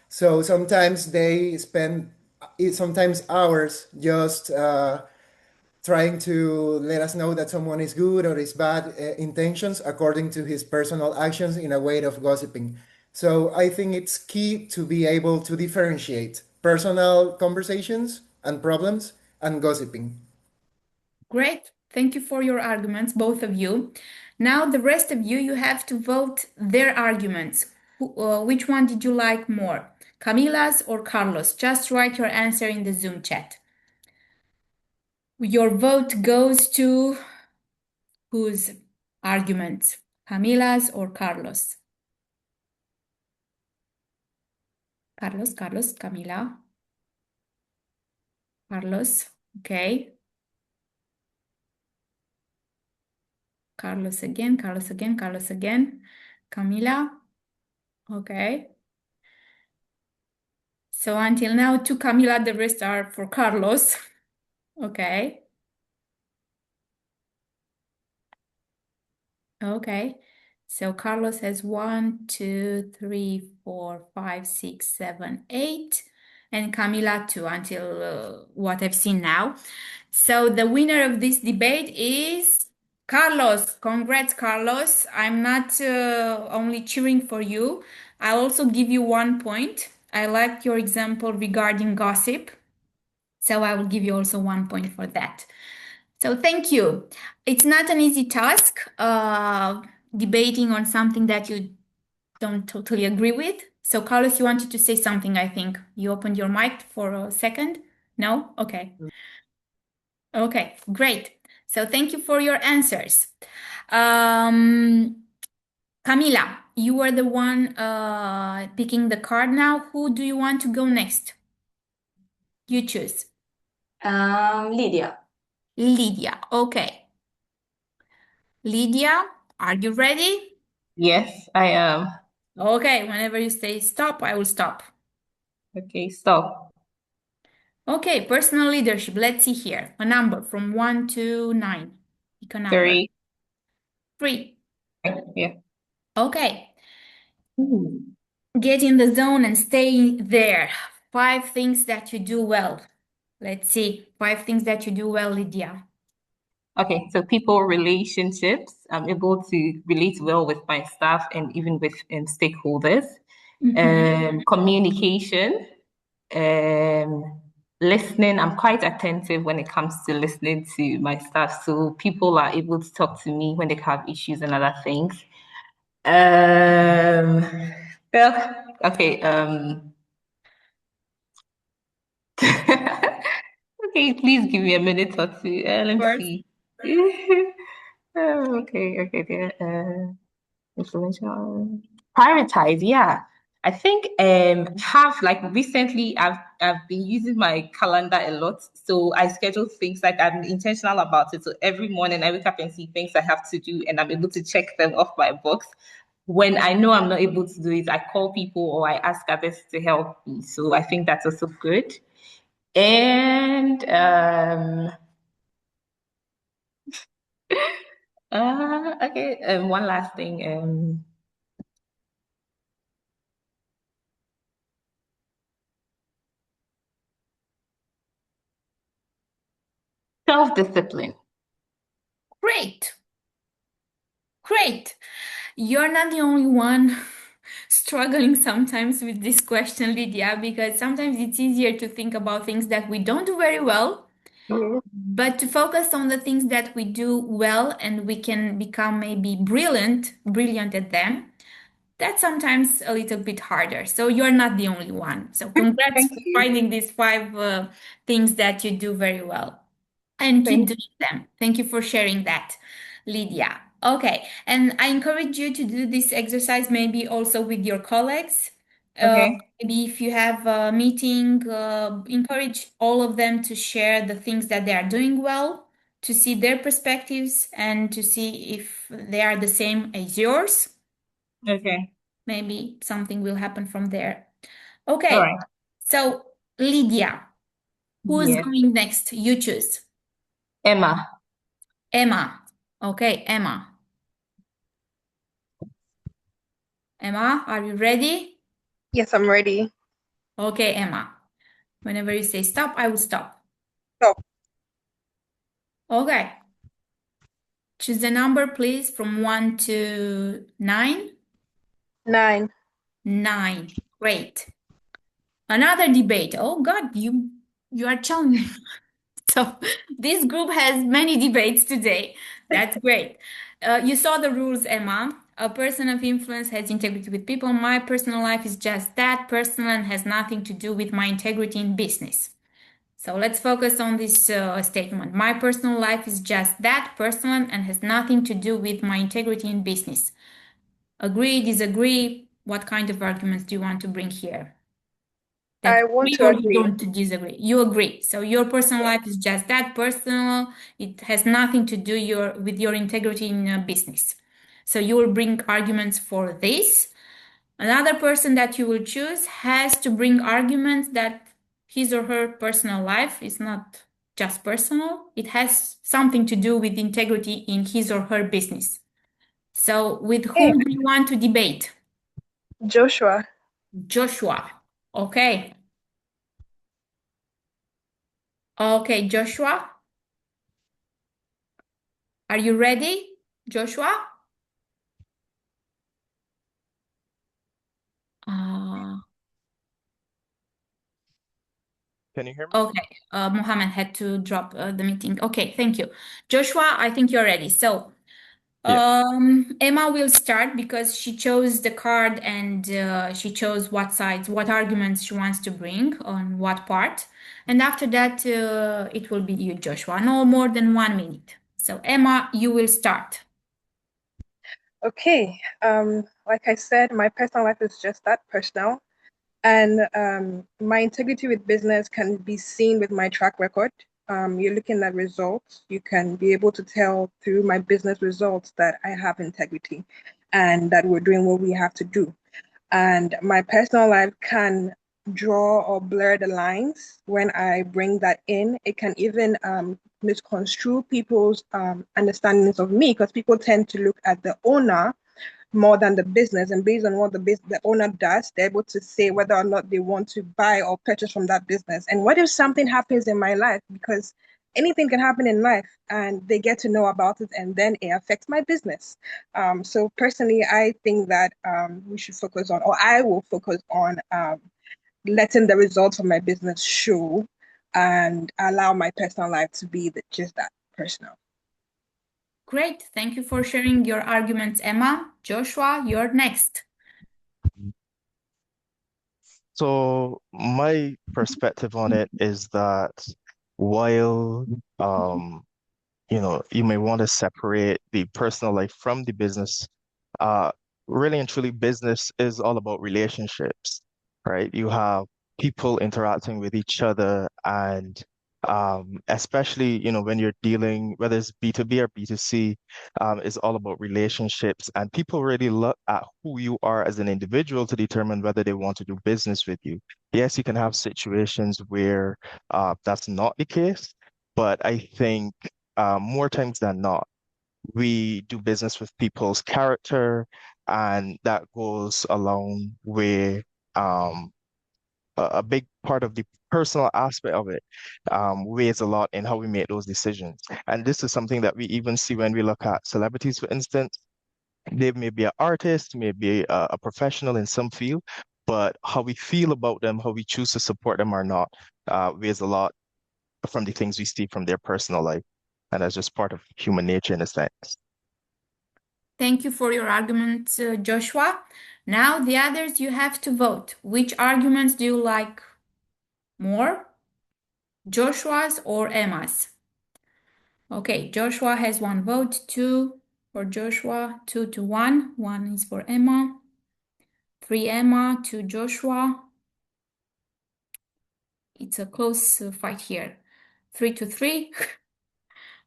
So sometimes they spend sometimes hours just trying to let us know that someone is good or is bad intentions according to his personal actions in a way of gossiping. So I think it's key to be able to differentiate personal conversations and problems and gossiping. Great. Thank you for your arguments, both of you. Now, the rest of you, you have to vote their arguments. Which one did you like more? Camila's or Carlos? Just write your answer in the Zoom chat. Your vote goes to whose arguments? Camila's or Carlos? Carlos, Camila. Carlos, okay. Carlos again, Carlos again, Carlos again. Camila, okay. So until now, to Camila, the rest are for Carlos. Okay. Okay. So Carlos has 1, 2, 3, 4, 5, 6, 7, 8, and Camila 2 until what I've seen now. So the winner of this debate is Carlos. Congrats, Carlos. I'm not only cheering for you, I'll also give you 1 point. I liked your example regarding gossip. So I will give you also 1 point for that. So thank you. It's not an easy task, debating on something that you don't totally agree with. So Carlos, you wanted to say something, I think. You opened your mic for a second? No? Okay. Okay, great. So thank you for your answers. Camila, you are the one picking the card now. Who do you want to go next? You choose. Lydia. Lydia. Okay. Lydia, are you ready? Yes, I am. Okay, whenever you say stop, I will stop. Okay, stop. Okay, personal leadership. Let's see here. A number from 1 to 9. Pick a number. 3. 3. Yeah. Okay. Get in the zone and stay there. 5 things that you do well. Let's see. 5 things that you do well, Lydia. Okay, so people relationships. I'm able to relate well with my staff and even with stakeholders. Communication, listening. I'm quite attentive when it comes to listening to my staff, so people are able to talk to me when they have issues and other things. Well, okay. Okay, please give me a minute or two. Let me see. Okay. Influential. Prioritize, yeah. I think have like recently I've been using my calendar a lot. So I schedule things like I'm intentional about it. So every morning I wake up and see things I have to do and I'm able to check them off my box. When I know I'm not able to do it, I call people or I ask others to help me. So I think that's also good. And okay, one last thing. Self-discipline. Great. Great. You're not the only one struggling sometimes with this question, Lydia, because sometimes it's easier to think about things that we don't do very well, but to focus on the things that we do well and we can become maybe brilliant at them. That's sometimes a little bit harder. So you're not the only one. So congrats Thank for you. finding these 5 things that you do very well and keep Thank doing them. Thank you for sharing that, Lydia. Okay, and I encourage you to do this exercise maybe also with your colleagues. Okay. Maybe if you have a meeting, encourage all of them to share the things that they are doing well, to see their perspectives and to see if they are the same as yours. Okay. Maybe something will happen from there. All Okay, right. so Lydia, who's Yes. going next? You choose. Emma. Emma. Okay, Emma. Emma, are you ready? Yes, I'm ready. Okay, Emma. Whenever you say stop, I will stop. Stop. Okay. Choose a number, please, from 1 to 9. 9. 9. Great. Another debate. Oh God, you are challenging. So this group has many debates today. That's great. You saw the rules, Emma. A person of influence has integrity with people. My personal life is just that personal and has nothing to do with my integrity in business. So let's focus on this statement. My personal life is just that personal and has nothing to do with my integrity in business. Agree, disagree? What kind of arguments do you want to bring here? That I want agree to or you agree. don't disagree? You agree. So your personal life is just that personal. It has nothing to do with your integrity in business. So you will bring arguments for this. Another person that you will choose has to bring arguments that his or her personal life is not just personal. It has something to do with integrity in his or her business. So with Okay. whom do you want to debate? Joshua. Joshua. Okay. Okay, Joshua. Are you ready, Joshua? Uh, Can you hear me? okay, Mohammed had to drop the meeting. Okay, thank you. Joshua, I think you're ready. So, Yeah. Emma will start because she chose the card and she chose what sides, what arguments she wants to bring on what part. And after that, it will be you, Joshua. No more than 1 minute. So, Emma, you will start. Okay. Like I said, my personal life is just that personal. And my integrity with business can be seen with my track record. you're looking at results, you can be able to tell through my business results that I have integrity and that we're doing what we have to do. And my personal life can draw or blur the lines when I bring that in. It can even misconstrue people's understandings of me, because people tend to look at the owner more than the business, and based on what the owner does, they're able to say whether or not they want to buy or purchase from that business. And what if something happens in my life? Because anything can happen in life, and they get to know about it, and then it affects my business. So personally, I think that we should focus on, or I will focus on, letting the results of my business show, and allow my personal life to be just that, personal. Great. Thank you for sharing your arguments, Emma. Joshua, you're next. So my perspective on it is that while you may want to separate the personal life from the business, uh, really and truly, business is all about relationships, right? You have people interacting with each other, and especially, when you're dealing, whether it's B2B or B2C, it's all about relationships, and people really look at who you are as an individual to determine whether they want to do business with you. Yes, you can have situations where that's not the case, but I think more times than not, we do business with people's character, and that goes along with a big part of the personal aspect of it, weighs a lot in how we make those decisions. And this is something that we even see when we look at celebrities, for instance. They may be an artist, may be a professional in some field, but how we feel about them, how we choose to support them or not, weighs a lot from the things we see from their personal life. And that's just part of human nature in a sense. Thank you for your arguments, Joshua. Now, the others, you have to vote. Which arguments do you like more? Joshua's or Emma's? Okay, Joshua has one vote, 2 for Joshua, 2 to 1. 1 is for Emma. 3 Emma, 2 Joshua. It's a close fight here. 3 to 3.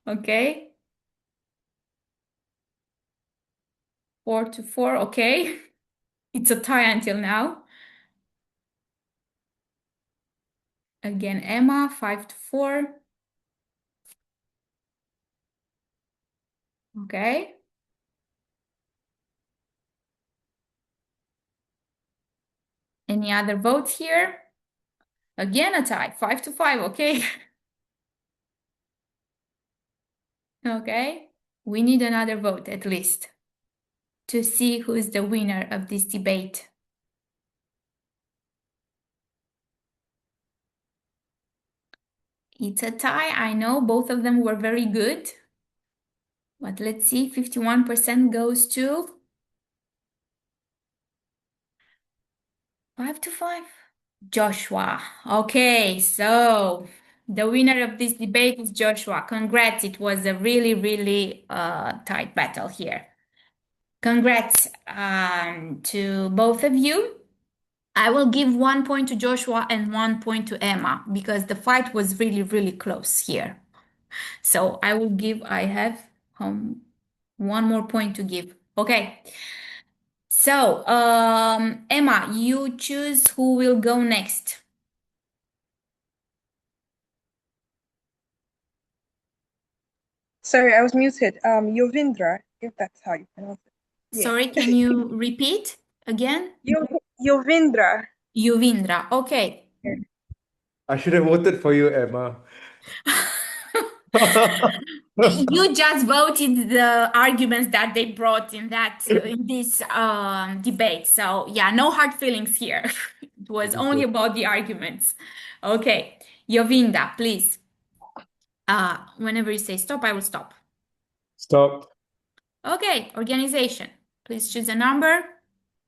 Okay. 4 to 4. Okay. It's a tie until now. Again, Emma, 5 to 4. Okay. Any other votes here? Again, a tie, 5 to 5. Okay. Okay. We need another vote at least to see who is the winner of this debate. It's a tie. I know both of them were very good. But let's see, 51% goes to 5 to 5. Joshua. Okay, so the winner of this debate is Joshua. Congrats. It was a really, really tight battle here. Congrats to both of you. I will give 1 point to Joshua and 1 point to Emma because the fight was really, really close here. So I have 1 more point to give. Okay. So, Emma, you choose who will go next. Sorry, I was muted. Yovindra, if that's how you pronounce it. Yeah. Sorry, can you repeat again? Yovindra. Yuvindra. Okay. I should have voted for you, Emma. You just voted the arguments that they brought in this debate. So yeah, no hard feelings here. It was only about the arguments. Okay, Yovinda, please. Whenever you say stop, I will stop. Stop. Okay, organization. Please choose a number.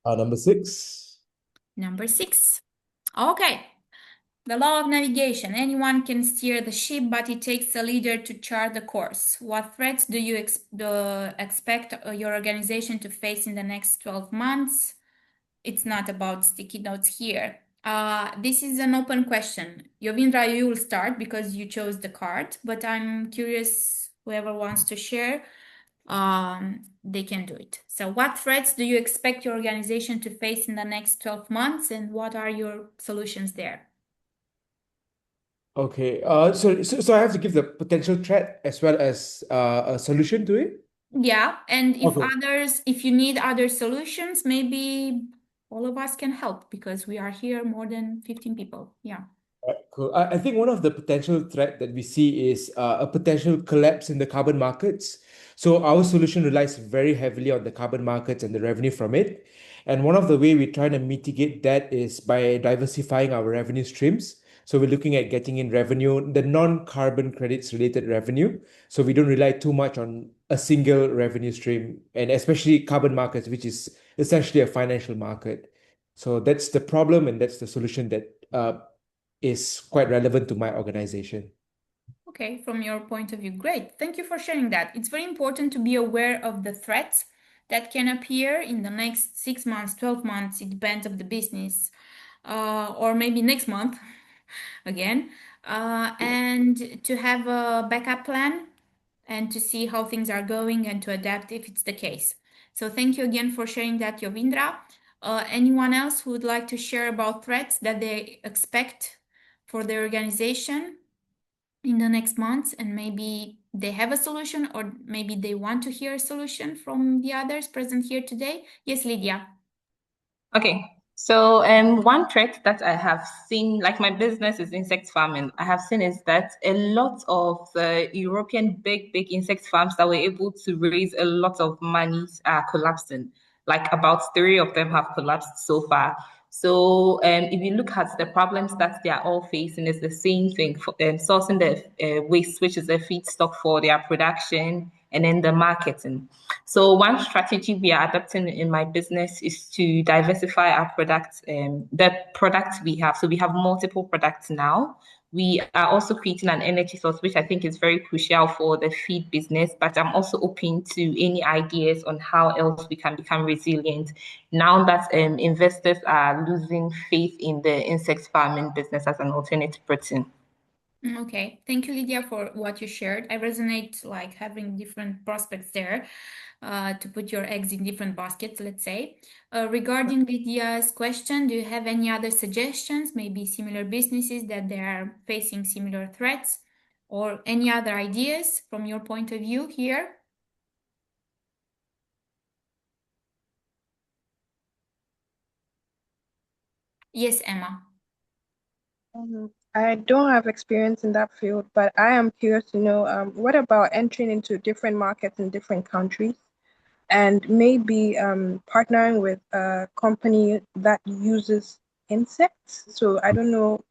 Number 6. Number 6. Okay. The law of navigation. Anyone can steer the ship, but it takes a leader to chart the course. What threats do you expect your organization to face in the next 12 months? It's not about sticky notes here. This is an open question. Yovindra, you will start because you chose the card, but I'm curious, whoever wants to share, they can do it. So, what threats do you expect your organization to face in the next 12 months, and what are your solutions there? Okay. So I have to give the potential threat as well as a solution to it. Yeah, and Okay. if you need other solutions, maybe all of us can help because we are here more than 15 people. Yeah. Cool. I think one of the potential threat that we see is a potential collapse in the carbon markets. So our solution relies very heavily on the carbon markets and the revenue from it. And one of the way we're trying to mitigate that is by diversifying our revenue streams. So we're looking at getting in revenue, the non-carbon credits related revenue. So we don't rely too much on a single revenue stream, and especially carbon markets, which is essentially a financial market. So that's the problem, and that's the solution that is quite relevant to my organization. Okay, from your point of view, great. Thank you for sharing that. It's very important to be aware of the threats that can appear in the next 6 months, 12 months. It depends of the business, or maybe next month again, and to have a backup plan and to see how things are going and to adapt if it's the case. So thank you again for sharing that, Yovindra. Anyone else who would like to share about threats that they expect for their organization in the next months, and maybe they have a solution or maybe they want to hear a solution from the others present here today? Yes, Lydia. Okay. So, one threat that I have seen, like my business is insect farming, I have seen is that a lot of the European big insect farms that were able to raise a lot of money are collapsing. Like about three of them have collapsed so far. So, if you look at the problems that they are all facing, is the same thing for sourcing the waste, which is a feedstock for their production, and then the marketing. So one strategy we are adopting in my business is to diversify our products, the products we have. So we have multiple products now. We are also creating an energy source, which I think is very crucial for the feed business. But I'm also open to any ideas on how else we can become resilient now that investors are losing faith in the insect farming business as an alternative protein. Okay, thank you, Lydia, for what you shared. I resonate like having different prospects there, to put your eggs in different baskets, let's say. Regarding Lydia's question, do you have any other suggestions, maybe similar businesses that they are facing similar threats, or any other ideas from your point of view here? Yes, Emma. I don't have experience in that field, but I am curious to know what about entering into different markets in different countries and maybe partnering with a company that uses insects. So I don't know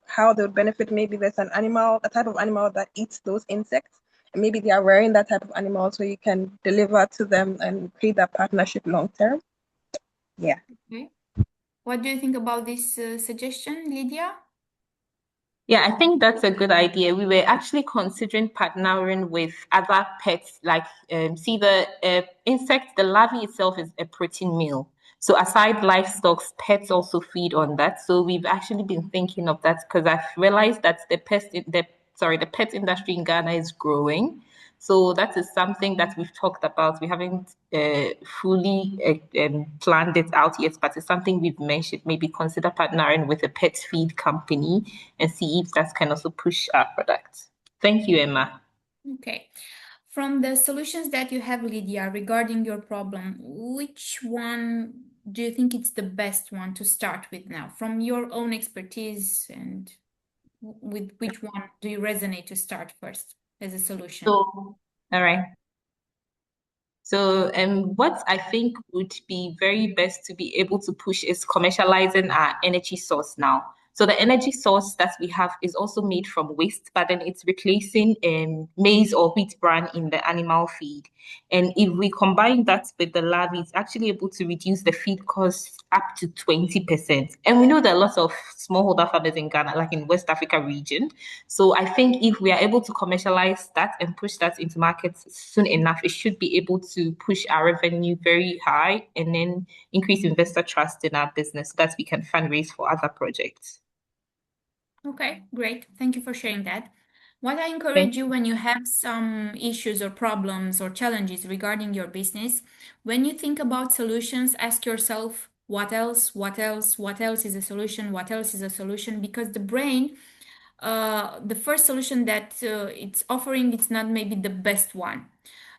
how they would benefit. Maybe there's a type of animal that eats those insects, and maybe they are wearing that type of animal, so you can deliver to them and create that partnership long term. Yeah. Okay. What do you think about this suggestion, Lydia? Yeah, I think that's a good idea. We were actually considering partnering with other pets, like see the insect, the larvae itself is a protein meal. So aside livestock, pets also feed on that. So we've actually been thinking of that because I've realized that the pet industry in Ghana is growing. So that is something that we've talked about. We haven't fully planned it out yet, but it's something we've mentioned. Maybe consider partnering with a pet feed company and see if that can also push our product. Thank you, Emma. Okay. From the solutions that you have, Lydia, regarding your problem, which one do you think it's the best one to start with now? From your own expertise, and with which one do you resonate to start first as a solution? So, all right. So, what I think would be very best to be able to push is commercializing our energy source now. So the energy source that we have is also made from waste, but then it's replacing maize or wheat bran in the animal feed. And if we combine that with the larvae, it's actually able to reduce the feed costs up to 20%. And we know there are lots of smallholder farmers in Ghana, like in West Africa region. So I think if we are able to commercialize that and push that into markets soon enough, it should be able to push our revenue very high and then increase investor trust in our business so that we can fundraise for other projects. Okay, great. Thank you for sharing that. What I Thank encourage you when you have some issues or problems or challenges regarding your business, when you think about solutions, ask yourself, what else? What else? What else is a solution? What else is a solution? Because the brain, the first solution that it's offering, it's not maybe the best one.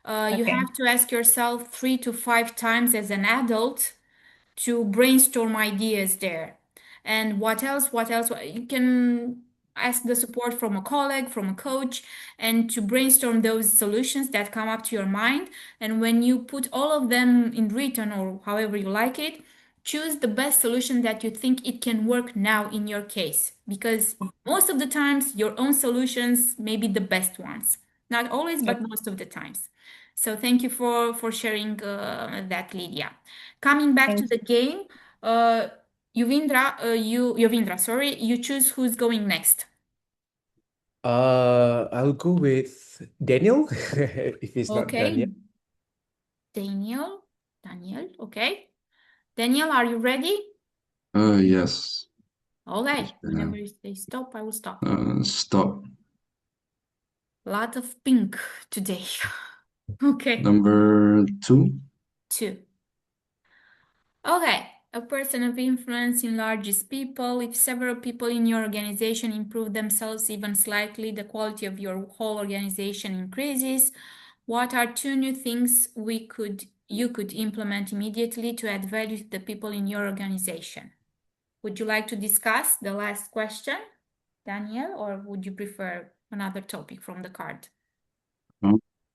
You Okay. have to ask yourself 3 to 5 times as an adult to brainstorm ideas there. And what else? What else? You can ask the support from a colleague, from a coach, and to brainstorm those solutions that come up to your mind. And when you put all of them in written or however you like it, choose the best solution that you think it can work now in your case. Because most of the times, your own solutions may be the best ones. Not always, but most of the times. So thank you for sharing that, Lydia. Coming back to Thank the game, uh, Yuvindra, sorry, you choose who's going next. I'll go with Daniel if he's not done yet. Okay, Daniel, okay. Daniel, are you ready? Yes. Okay, whenever you say stop, I will stop. Stop. Lot of pink today. Okay, Number 2. 2. Okay, a person of influence enlarges people. If several people in your organization improve themselves even slightly, the quality of your whole organization increases. What are 2 new things you could implement immediately to add value to the people in your organization? Would you like to discuss the last question, Daniel, or would you prefer another topic from the card?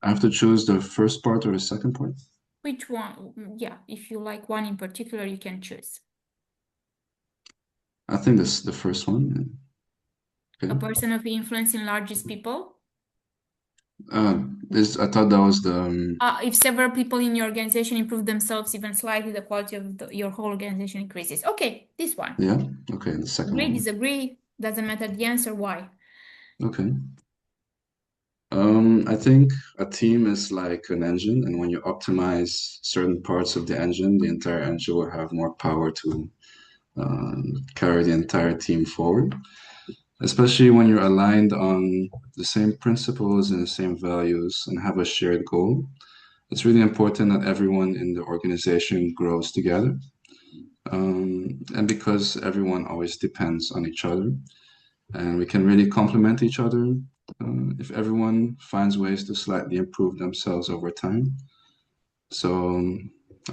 I have to choose the first part or the second part? Which one? Yeah, if you like one in particular, you can choose. I think this is the first one. A Okay. person of influence enlarges people. I thought that was the If several people in your organization improve themselves even slightly, the quality of your whole organization increases. Okay, this one. yeah. Okay, the second Agree, one. disagree, doesn't matter the answer. Why? Okay. I think a team is like an engine, and when you optimize certain parts of the engine, the entire engine will have more power to carry the entire team forward. Especially when you're aligned on the same principles and the same values and have a shared goal. It's really important that everyone in the organization grows together. And because everyone always depends on each other, and we can really complement each other if everyone finds ways to slightly improve themselves over time. So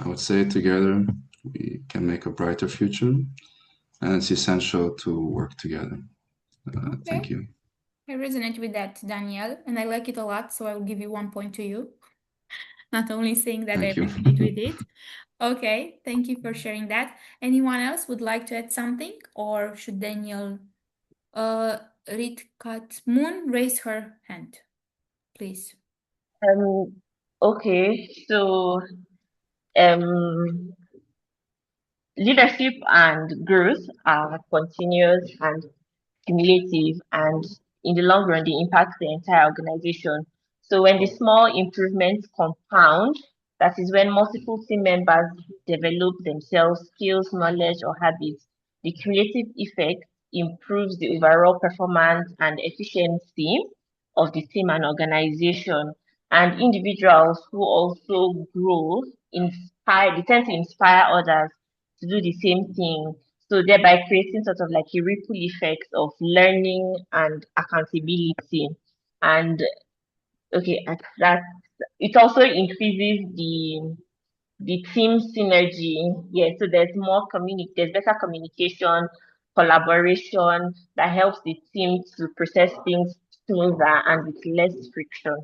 I would say together we can make a brighter future, and it's essential to work together. Thank Okay, you. I resonate with that, Danielle, and I like it a lot, so I will give you 1 point to you. Not only saying that I Thank you. resonate with it. Okay, thank you for sharing that. Anyone else would like to add something, or should Danielle Ritkat Moon raise her hand, please? Okay, so um, leadership and growth are continuous and cumulative, and in the long run, they impact the entire organization. So when the small improvements compound, that is when multiple team members develop themselves skills, knowledge, or habits, the cumulative effect improves the overall performance and efficiency of the team and organization. And individuals who also grow they tend to inspire others to do the same thing, so thereby creating sort of like a ripple effect of learning and accountability. And okay, at that it also increases the team synergy. Yeah, so there's better communication, collaboration that helps the team to process things smoother and with less friction.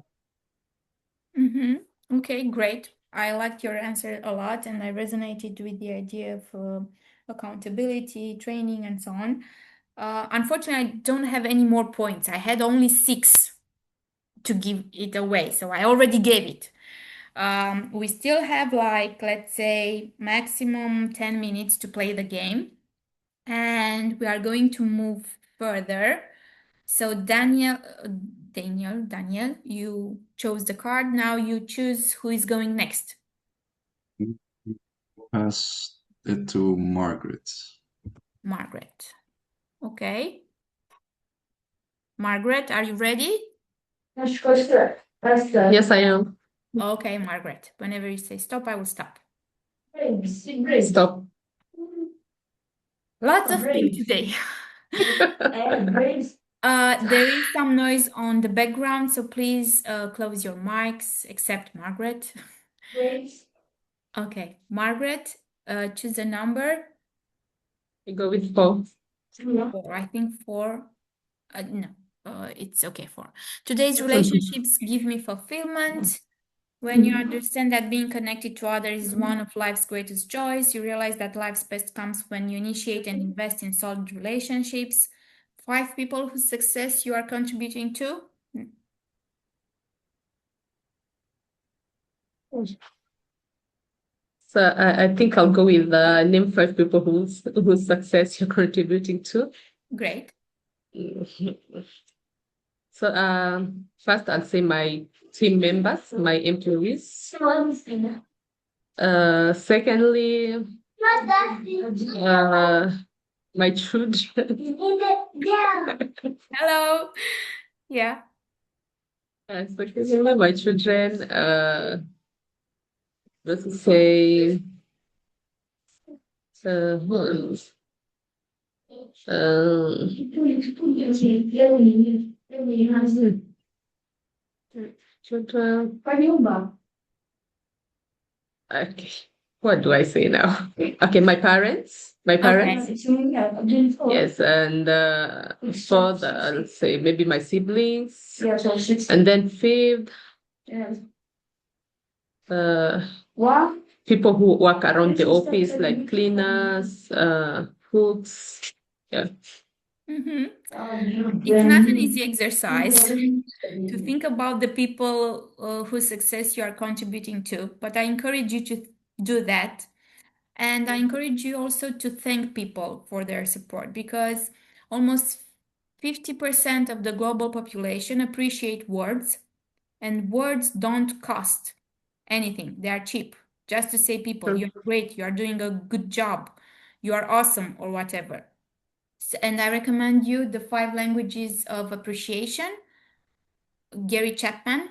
Okay, great. I liked your answer a lot, and I resonated with the idea of accountability, training, and so on. Unfortunately, I don't have any more points. I had only 6 to give it away, so I already gave it. We still have like, let's say, maximum 10 minutes to play the game, and we are going to move further. So Daniel, you chose the card. Now you choose who is going next. Pass it to Margaret. Margaret. Okay. Margaret, are you ready? Yes, I am. Okay, Margaret. Whenever you say stop, I will stop. Stop. Lots of pink today. There is some noise on the background, so please close your mics, except Margaret. Okay, Margaret, choose a number. I go with 4. 4. I think 4. No, it's okay. 4. Today's relationships give me fulfillment. When you understand that being connected to others is one of life's greatest joys, you realize that life's best comes when you initiate and invest in solid relationships. 5 people whose success you are contributing to. So I think I'll go with name 5 people whose success you're contributing to. Great. So first I'll say my team members, my employees. Secondly, my children. Hello. Yeah. Secondly, my children. Let's say. Who else? Children. Okay. What do I say now? Okay, my parents. My parents. Okay. Yes, and fourth, I'll say maybe my siblings. And then fifth, people who work around the office, like cleaners, cooks. Yeah. It's not an easy exercise to think about the people whose success you are contributing to, but I encourage you to do that. And I encourage you also to thank people for their support, because almost 50% of the global population appreciate words, and words don't cost anything. They are cheap. Just to say people, you're great, you are doing a good job, you are awesome, or whatever. And I recommend you the 5 languages of appreciation. Gary Chapman.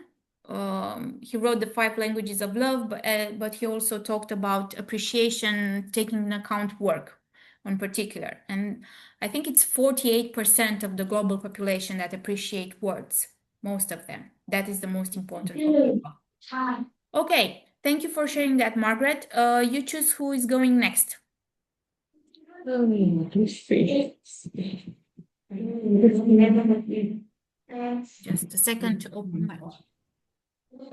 He wrote the 5 languages of love, but he also talked about appreciation, taking into account work in particular. And I think it's 48% of the global population that appreciate words, most of them. That is the most important for people. Okay, thank you for sharing that, Margaret. You choose who is going next. Let's see. Just a second to open my.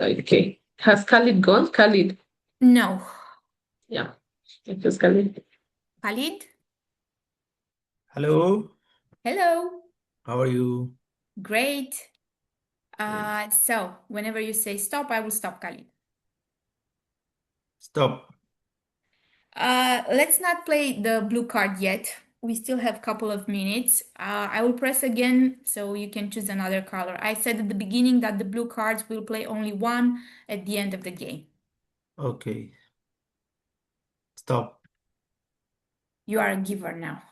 Okay. Has Khalid gone? Khalid? No. Yeah. It was Khalid. Khalid? Hello, Hello. how are you? Great. So whenever you say stop, I will stop, Khalid. Stop. Let's not play the blue card yet. We still have a couple of minutes. I will press again so you can choose another color. I said at the beginning that the blue cards will play only one at the end of the game. Okay. Stop. You are a giver now.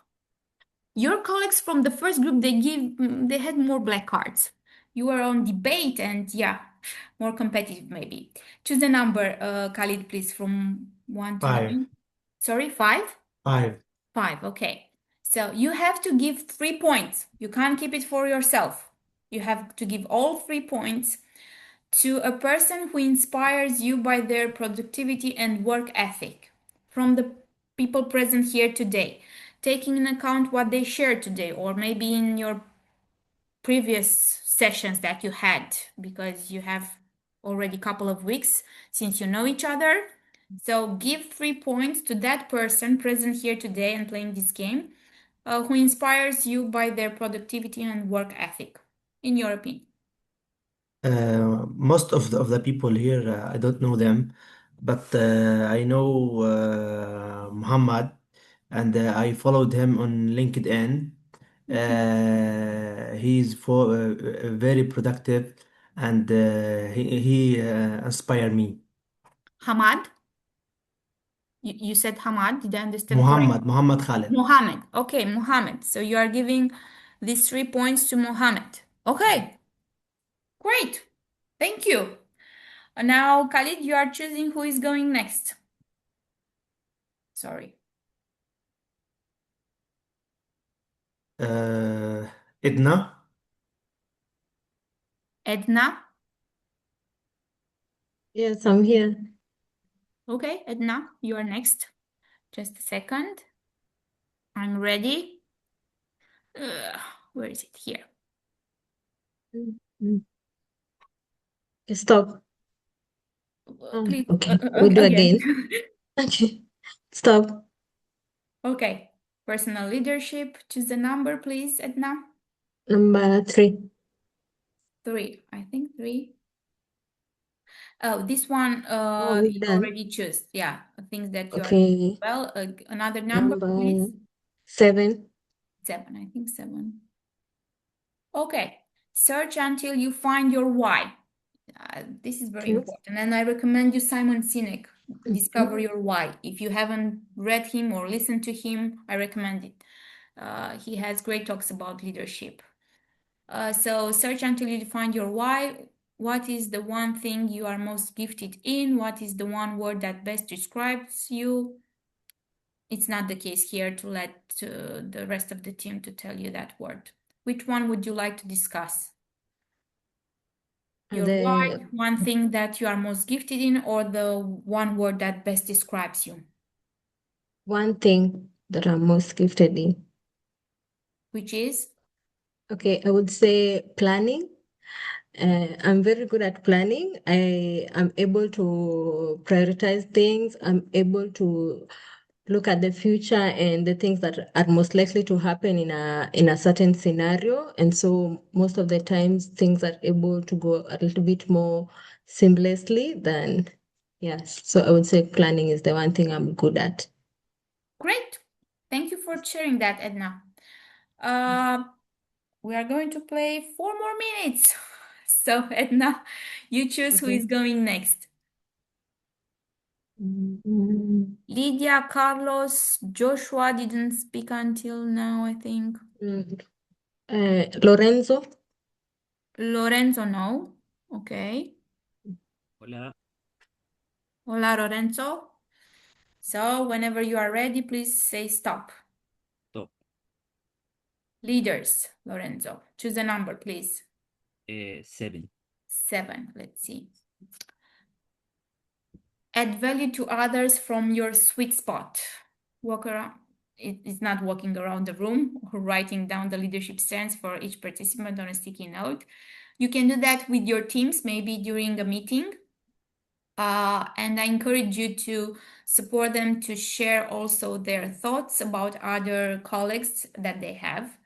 Your colleagues from the first group, they had more black cards. You are on debate and yeah, more competitive maybe. Choose a number, Khalid, please, from 1 to 5. 9. Sorry, 5? 5. 5, okay. So you have to give 3 points. You can't keep it for yourself. You have to give all 3 points to a person who inspires you by their productivity and work ethic from the people present here today, taking into account what they shared today, or maybe in your previous sessions that you had, because you have already a couple of weeks since you know each other. So give 3 points to that person present here today and playing this game. who inspires you by their productivity and work ethic, in your opinion? Most of the people here, I don't know them, but I know Muhammad, and I followed him on LinkedIn. He's very productive, and he inspired me. Hamad? You said Hamad, did I understand correctly? Muhammad Khalid. Mohammed. Okay, Mohammed. So you are giving these 3 points to Mohammed. Okay, great. Thank you. Now, Khalid, you are choosing who is going next. Sorry. Edna. Edna. Yes, I'm here. Okay, Edna, you are next. Just a second. I'm ready. Where is it? Here. Mm. Stop. Please. Okay, we'll do Again. again. Okay, stop. Okay. Personal leadership. Choose the number, please, Edna. Number 3. 3. I think 3. Oh, this one Oh, we've you done. already chose. Yeah, things that you are Okay, well. Another number, number please. 7. 7. I think 7. Okay. Search until you find your why. This is very Okay. important, and I recommend you Simon Sinek. Discover your why. If you haven't read him or listened to him, I recommend it. He has great talks about leadership. So search until you find your why. What is the one thing you are most gifted in? What is the one word that best describes you? It's not the case here to let the rest of the team to tell you that word. Which one would you like to discuss? Your why, The one thing that you are most gifted in, or the one word that best describes you, one thing that I'm most gifted in. which is? Okay, I would say planning. I'm very good at planning. I am able to prioritize things. I'm able to look at the future and the things that are most likely to happen in a certain scenario. And so most of the times things are able to go a little bit more seamlessly than yes. So I would say planning is the one thing I'm good at. Great. Thank you for sharing that, Edna. We are going to play 4 more minutes. So, Edna, you choose who Okay. is going next. Mm, Lydia, Carlos, Joshua didn't speak until now, I think. Lorenzo. Lorenzo, no. Okay. Hola. Hola, Lorenzo. So, whenever you are ready, please say stop. Stop. Leaders, Lorenzo. Choose a number, please. 7. 7. Let's see. Add value to others from your sweet spot. Walk around. It's not walking around the room or writing down the leadership stance for each participant on a sticky note. You can do that with your teams, maybe during a meeting. And I encourage you to support them to share also their thoughts about other colleagues that they have.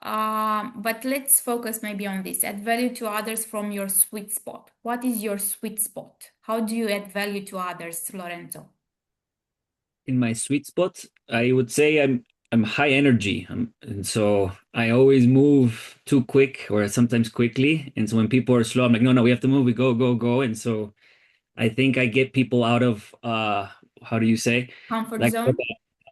But let's focus maybe on this. Add value to others from your sweet spot. What is your sweet spot? How do you add value to others, Lorenzo? In my sweet spot, I would say I'm high energy, and so I always move too quick or sometimes quickly. And so when people are slow, I'm like, no, no, we have to move. We go, go, go. And so I think I get people out of how do you say, Comfort like zone?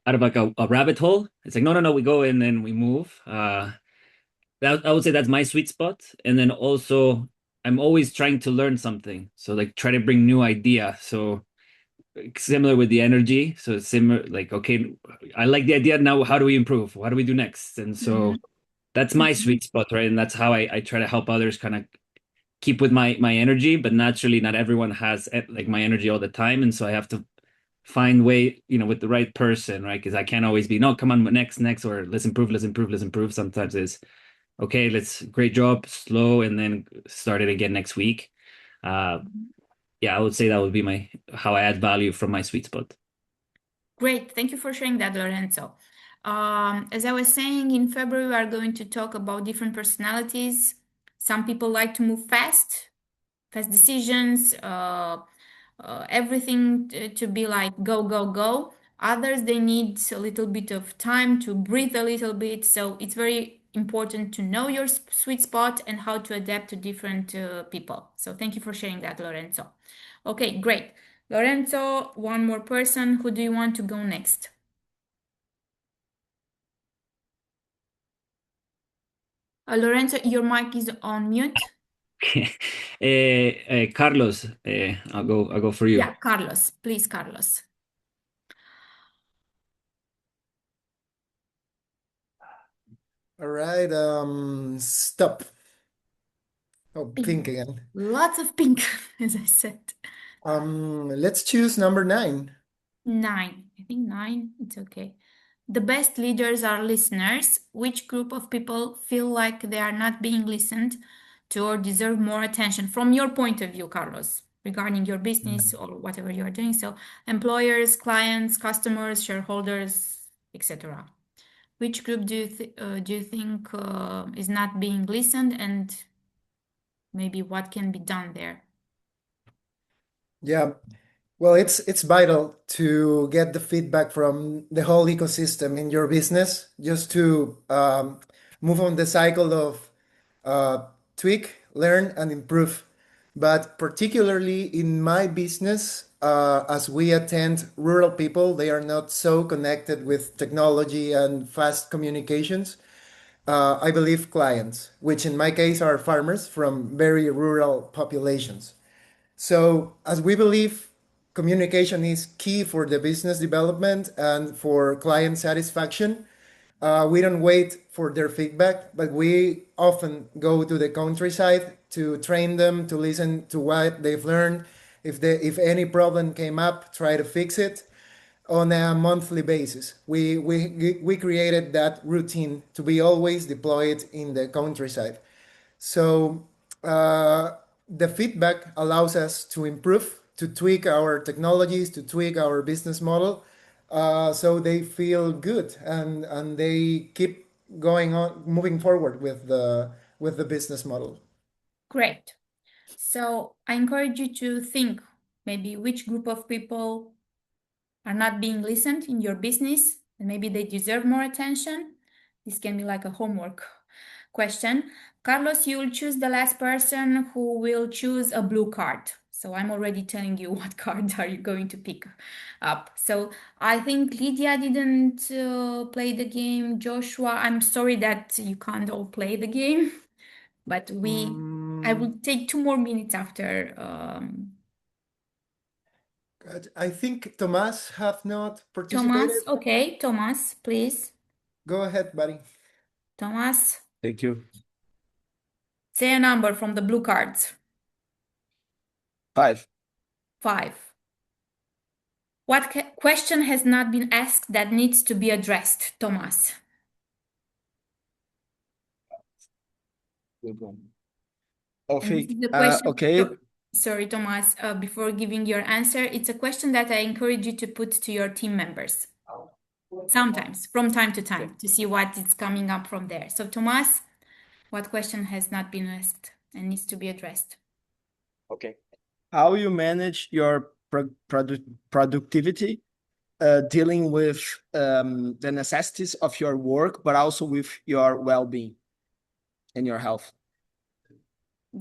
out of like a rabbit hole. It's like, no, no, no, we go and then we move. That I would say that's my sweet spot. And then also I'm always trying to learn something. So like try to bring new idea. So similar with the energy. So it's similar, like, okay, I like the idea. Now, how do we improve? What do we do next? And so that's my sweet spot, right? And that's how I try to help others kind of keep with my energy. But naturally, not everyone has like my energy all the time. And so I have to find way, with the right person, right? Because I can't always be, no, come on, next, or let's improve, let's improve, let's improve. Sometimes it's, okay, great job, slow, and then start it again next week. Yeah, I would say that would be how I add value from my sweet spot. Great. Thank you for sharing that, Lorenzo. As I was saying, in February, we are going to talk about different personalities. Some people like to move fast, fast decisions, everything to be like go, go, go. Others, they need a little bit of time to breathe a little bit. So it's very important to know your sweet spot and how to adapt to different people. So thank you for sharing that, Lorenzo. Okay, great. Lorenzo, one more person. Who do you want to go next? Lorenzo, your mic is on mute. Carlos, I'll go for you. Yeah, Carlos, please, Carlos. All right, stop. Oh, pink again. Lots of pink, as I said. Let's choose number 9. 9. I think 9, it's okay. The best leaders are listeners. Which group of people feel like they are not being listened to or deserve more attention from your point of view, Carlos, regarding your business or whatever you are doing? So, employers, clients, customers, shareholders, etc. Which group do you think is not being listened, and maybe what can be done there? Yeah. Well, it's vital to get the feedback from the whole ecosystem in your business, just to move on the cycle of tweak, learn, and improve. But particularly in my business, as we attend rural people, they are not so connected with technology and fast communications. I believe clients, which in my case are farmers from very rural populations. So, as we believe communication is key for the business development and for client satisfaction, we don't wait for their feedback, but we often go to the countryside to train them, to listen to what they've learned. If any problem came up, try to fix it on a monthly basis. We created that routine to be always deployed in the countryside. So uh, the feedback allows us to improve, to tweak our technologies, to tweak our business model, so they feel good and they keep going on, moving forward with the business model. Great. So I encourage you to think maybe which group of people are not being listened in your business and maybe they deserve more attention. This can be like a homework question. Carlos, you will choose the last person who will choose a blue card. So I'm already telling you what card are you going to pick up. So I think Lydia didn't play the game. Joshua, I'm sorry that you can't all play the game, but I will take 2 more minutes after. Good. I think Tomas have not Thomas, participated. okay, Thomas, please. Go ahead, buddy. Thomas, Thank you. say a number from the blue cards. 5. 5. What question has not been asked that needs to be addressed, Thomas? Good one. And this Okay. is the question. Okay. Sorry, Thomas, before giving your answer, it's a question that I encourage you to put to your team members. Sometimes, from time to time, to see what is coming up from there. So, Thomas, what question has not been asked and needs to be addressed? Okay. How you manage your productivity, dealing with the necessities of your work, but also with your well-being and your health?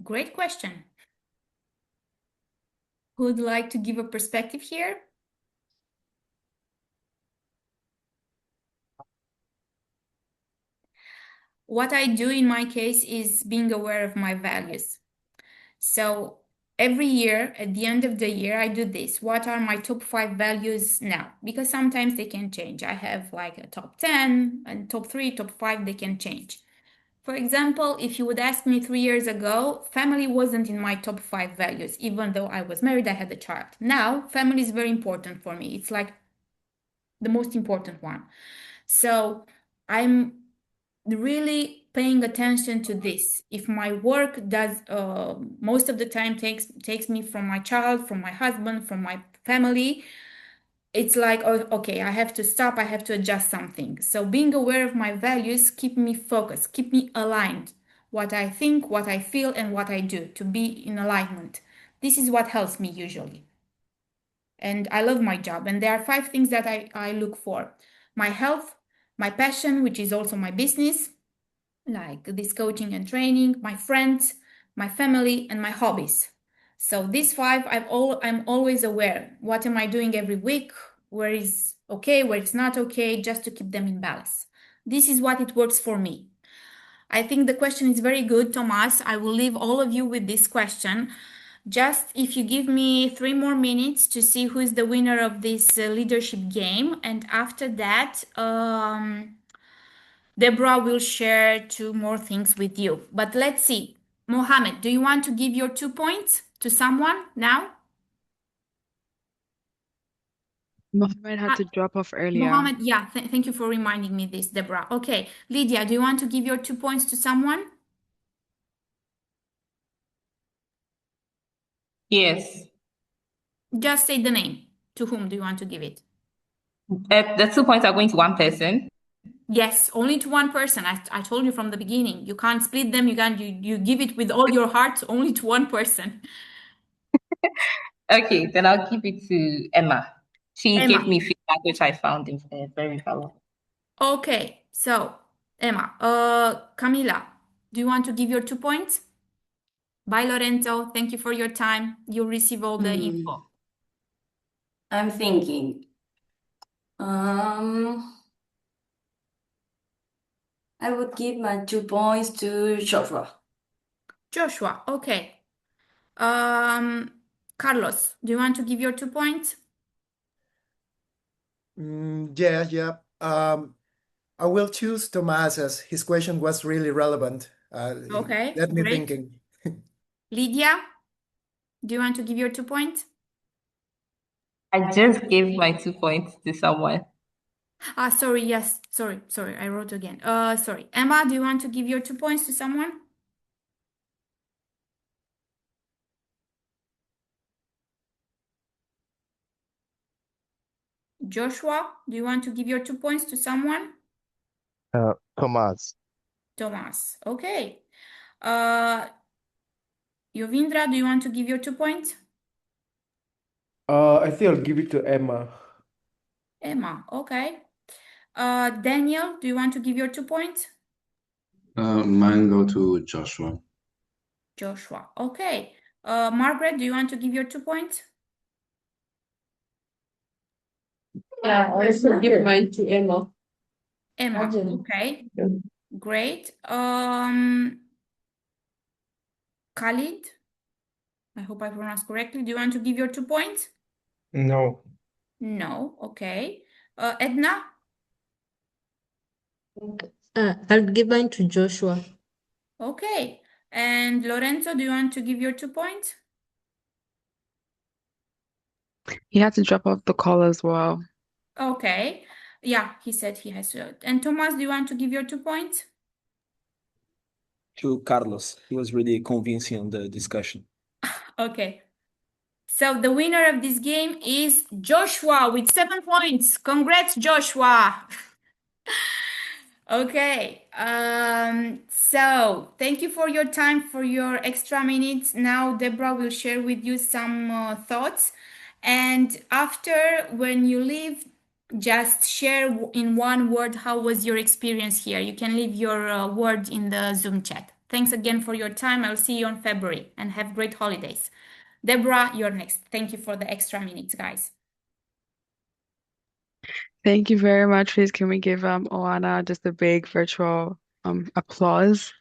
Great question. Who would like to give a perspective here? What I do in my case is being aware of my values. So every year, at the end of the year, I do this. What are my top 5 values now? Because sometimes they can change. I have like a top 10 and top 3, top 5, they can change. For example, if you would ask me 3 years ago, family wasn't in my top 5 values, even though I was married, I had a child. Now, family is very important for me. It's like the most important one. So I'm really paying attention to this. If my work does most of the time takes me from my child, from my husband, from my family, it's like, oh, okay, I have to stop, I have to adjust something. So being aware of my values keep me focused, keep me aligned. What I think, what I feel, and what I do to be in alignment. This is what helps me usually. And I love my job. And there are 5 things that I look for: my health, my passion, which is also my business, like this coaching and training, my friends, my family, and my hobbies. So these 5, I'm always aware. What am I doing every week? Where is okay, where it's not okay, just to keep them in balance. This is what it works for me. I think the question is very good, Thomas. I will leave all of you with this question. Just if you give me 3 more minutes to see who is the winner of this leadership game, and after that, Deborah will share 2 more things with you. But let's see. Mohammed, do you want to give your 2 points to someone now? Mohammed had to drop off earlier. Mohammed, yeah, thank you for reminding me this, Deborah. Okay, Lydia, do you want to give your 2 points to someone? Yes. Just say the name. To whom do you want to give it? The 2 points are going to one person. Yes, only to one person. I told you from the beginning. You can't split them. You give it with all your heart only to one person. Okay, then I'll give it to Emma. She Emma. gave me feedback which I found very valuable. Okay, so Emma, Camila, do you want to give your 2 points? Bye, Lorenzo. Thank you for your time. You'll receive all the info. I'm thinking. I would give my 2 points to Joshua. Joshua, okay. Carlos, do you want to give your 2 points? Yeah. I will choose Tomas as his question was really relevant. Okay, Let me great. thinking. Lydia, do you want to give your 2 points? I just gave my 2 points to someone. Sorry, yes. Sorry, I wrote again. Sorry. Emma, do you want to give your 2 points to someone? Joshua, do you want to give your 2 points to someone? Thomas. Thomas, okay. Yovindra, do you want to give your 2 points? I think I'll give it to Emma. Emma, okay. Daniel, do you want to give your 2 points? Mine go to Joshua. Joshua, okay. Margaret, do you want to give your 2 points? Yeah, I also give mine to Emma. Emma, okay. Great. Khalid, I hope I pronounced correctly. Do you want to give your 2 points? No. No, okay. Edna? I'll give mine to Joshua. Okay. And Lorenzo, do you want to give your 2 points? He had to drop off the call as well. Okay. Yeah, he said he has to. And Thomas, do you want to give your 2 points? To Carlos. He was really convincing on the discussion. Okay. So the winner of this game is Joshua with 7 points. Congrats, Joshua. Okay. So thank you for your time, for your extra minutes. Now Deborah will share with you some thoughts. And after, when you leave, just share in one word how was your experience here. You can leave your word in the Zoom chat. Thanks again for your time. I'll see you on February and have great holidays. Deborah, you're next. Thank you for the extra minutes, guys. Thank you very much. Please, can we give Oana just a big virtual applause?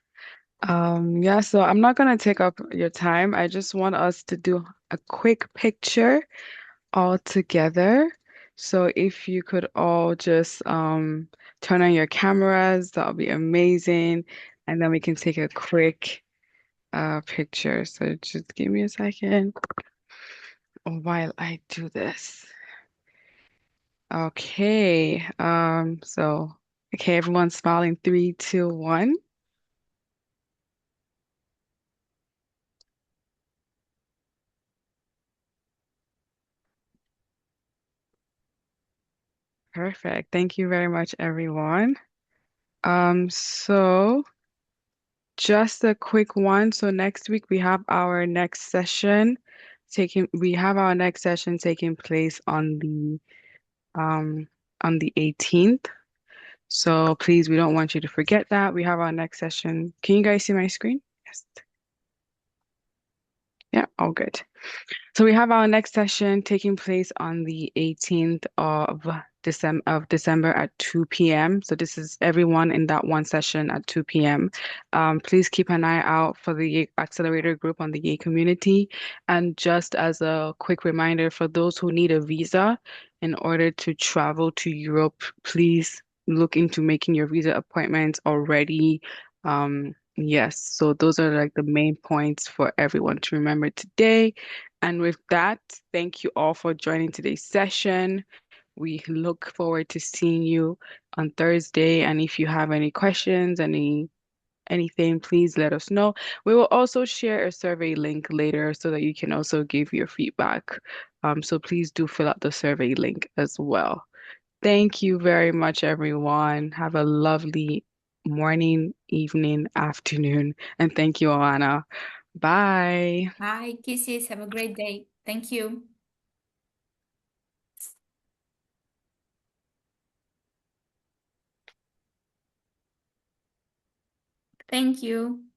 Yeah, so I'm not gonna take up your time. I just want us to do a quick picture all together. So if you could all just turn on your cameras, that would be amazing. And then we can take a quick picture. So just give me a second while I do this. Okay. Okay, everyone's smiling. 3, 2, 1. Perfect. Thank you very much, everyone. So just a quick one. So next week we have our next session taking place on the 18th. So please, we don't want you to forget that. We have our next session. Can you guys see my screen? Yes. Yeah, all good. So we have our next session taking place on the 18th of December at 2 p.m. So this is everyone in that one session at 2 p.m. Please keep an eye out for the Accelerator group on the Yay community. And just as a quick reminder for those who need a visa in order to travel to Europe, please look into making your visa appointments already. Yes, so those are like the main points for everyone to remember today. And with that, thank you all for joining today's session. We look forward to seeing you on Thursday. And if you have any questions, anything, please let us know. We will also share a survey link later so that you can also give your feedback. So please do fill out the survey link as well. Thank you very much, everyone. Have a lovely morning, evening, afternoon, and thank you, Alana. Bye. Bye, kisses. Have a great day. Thank you. Thank you.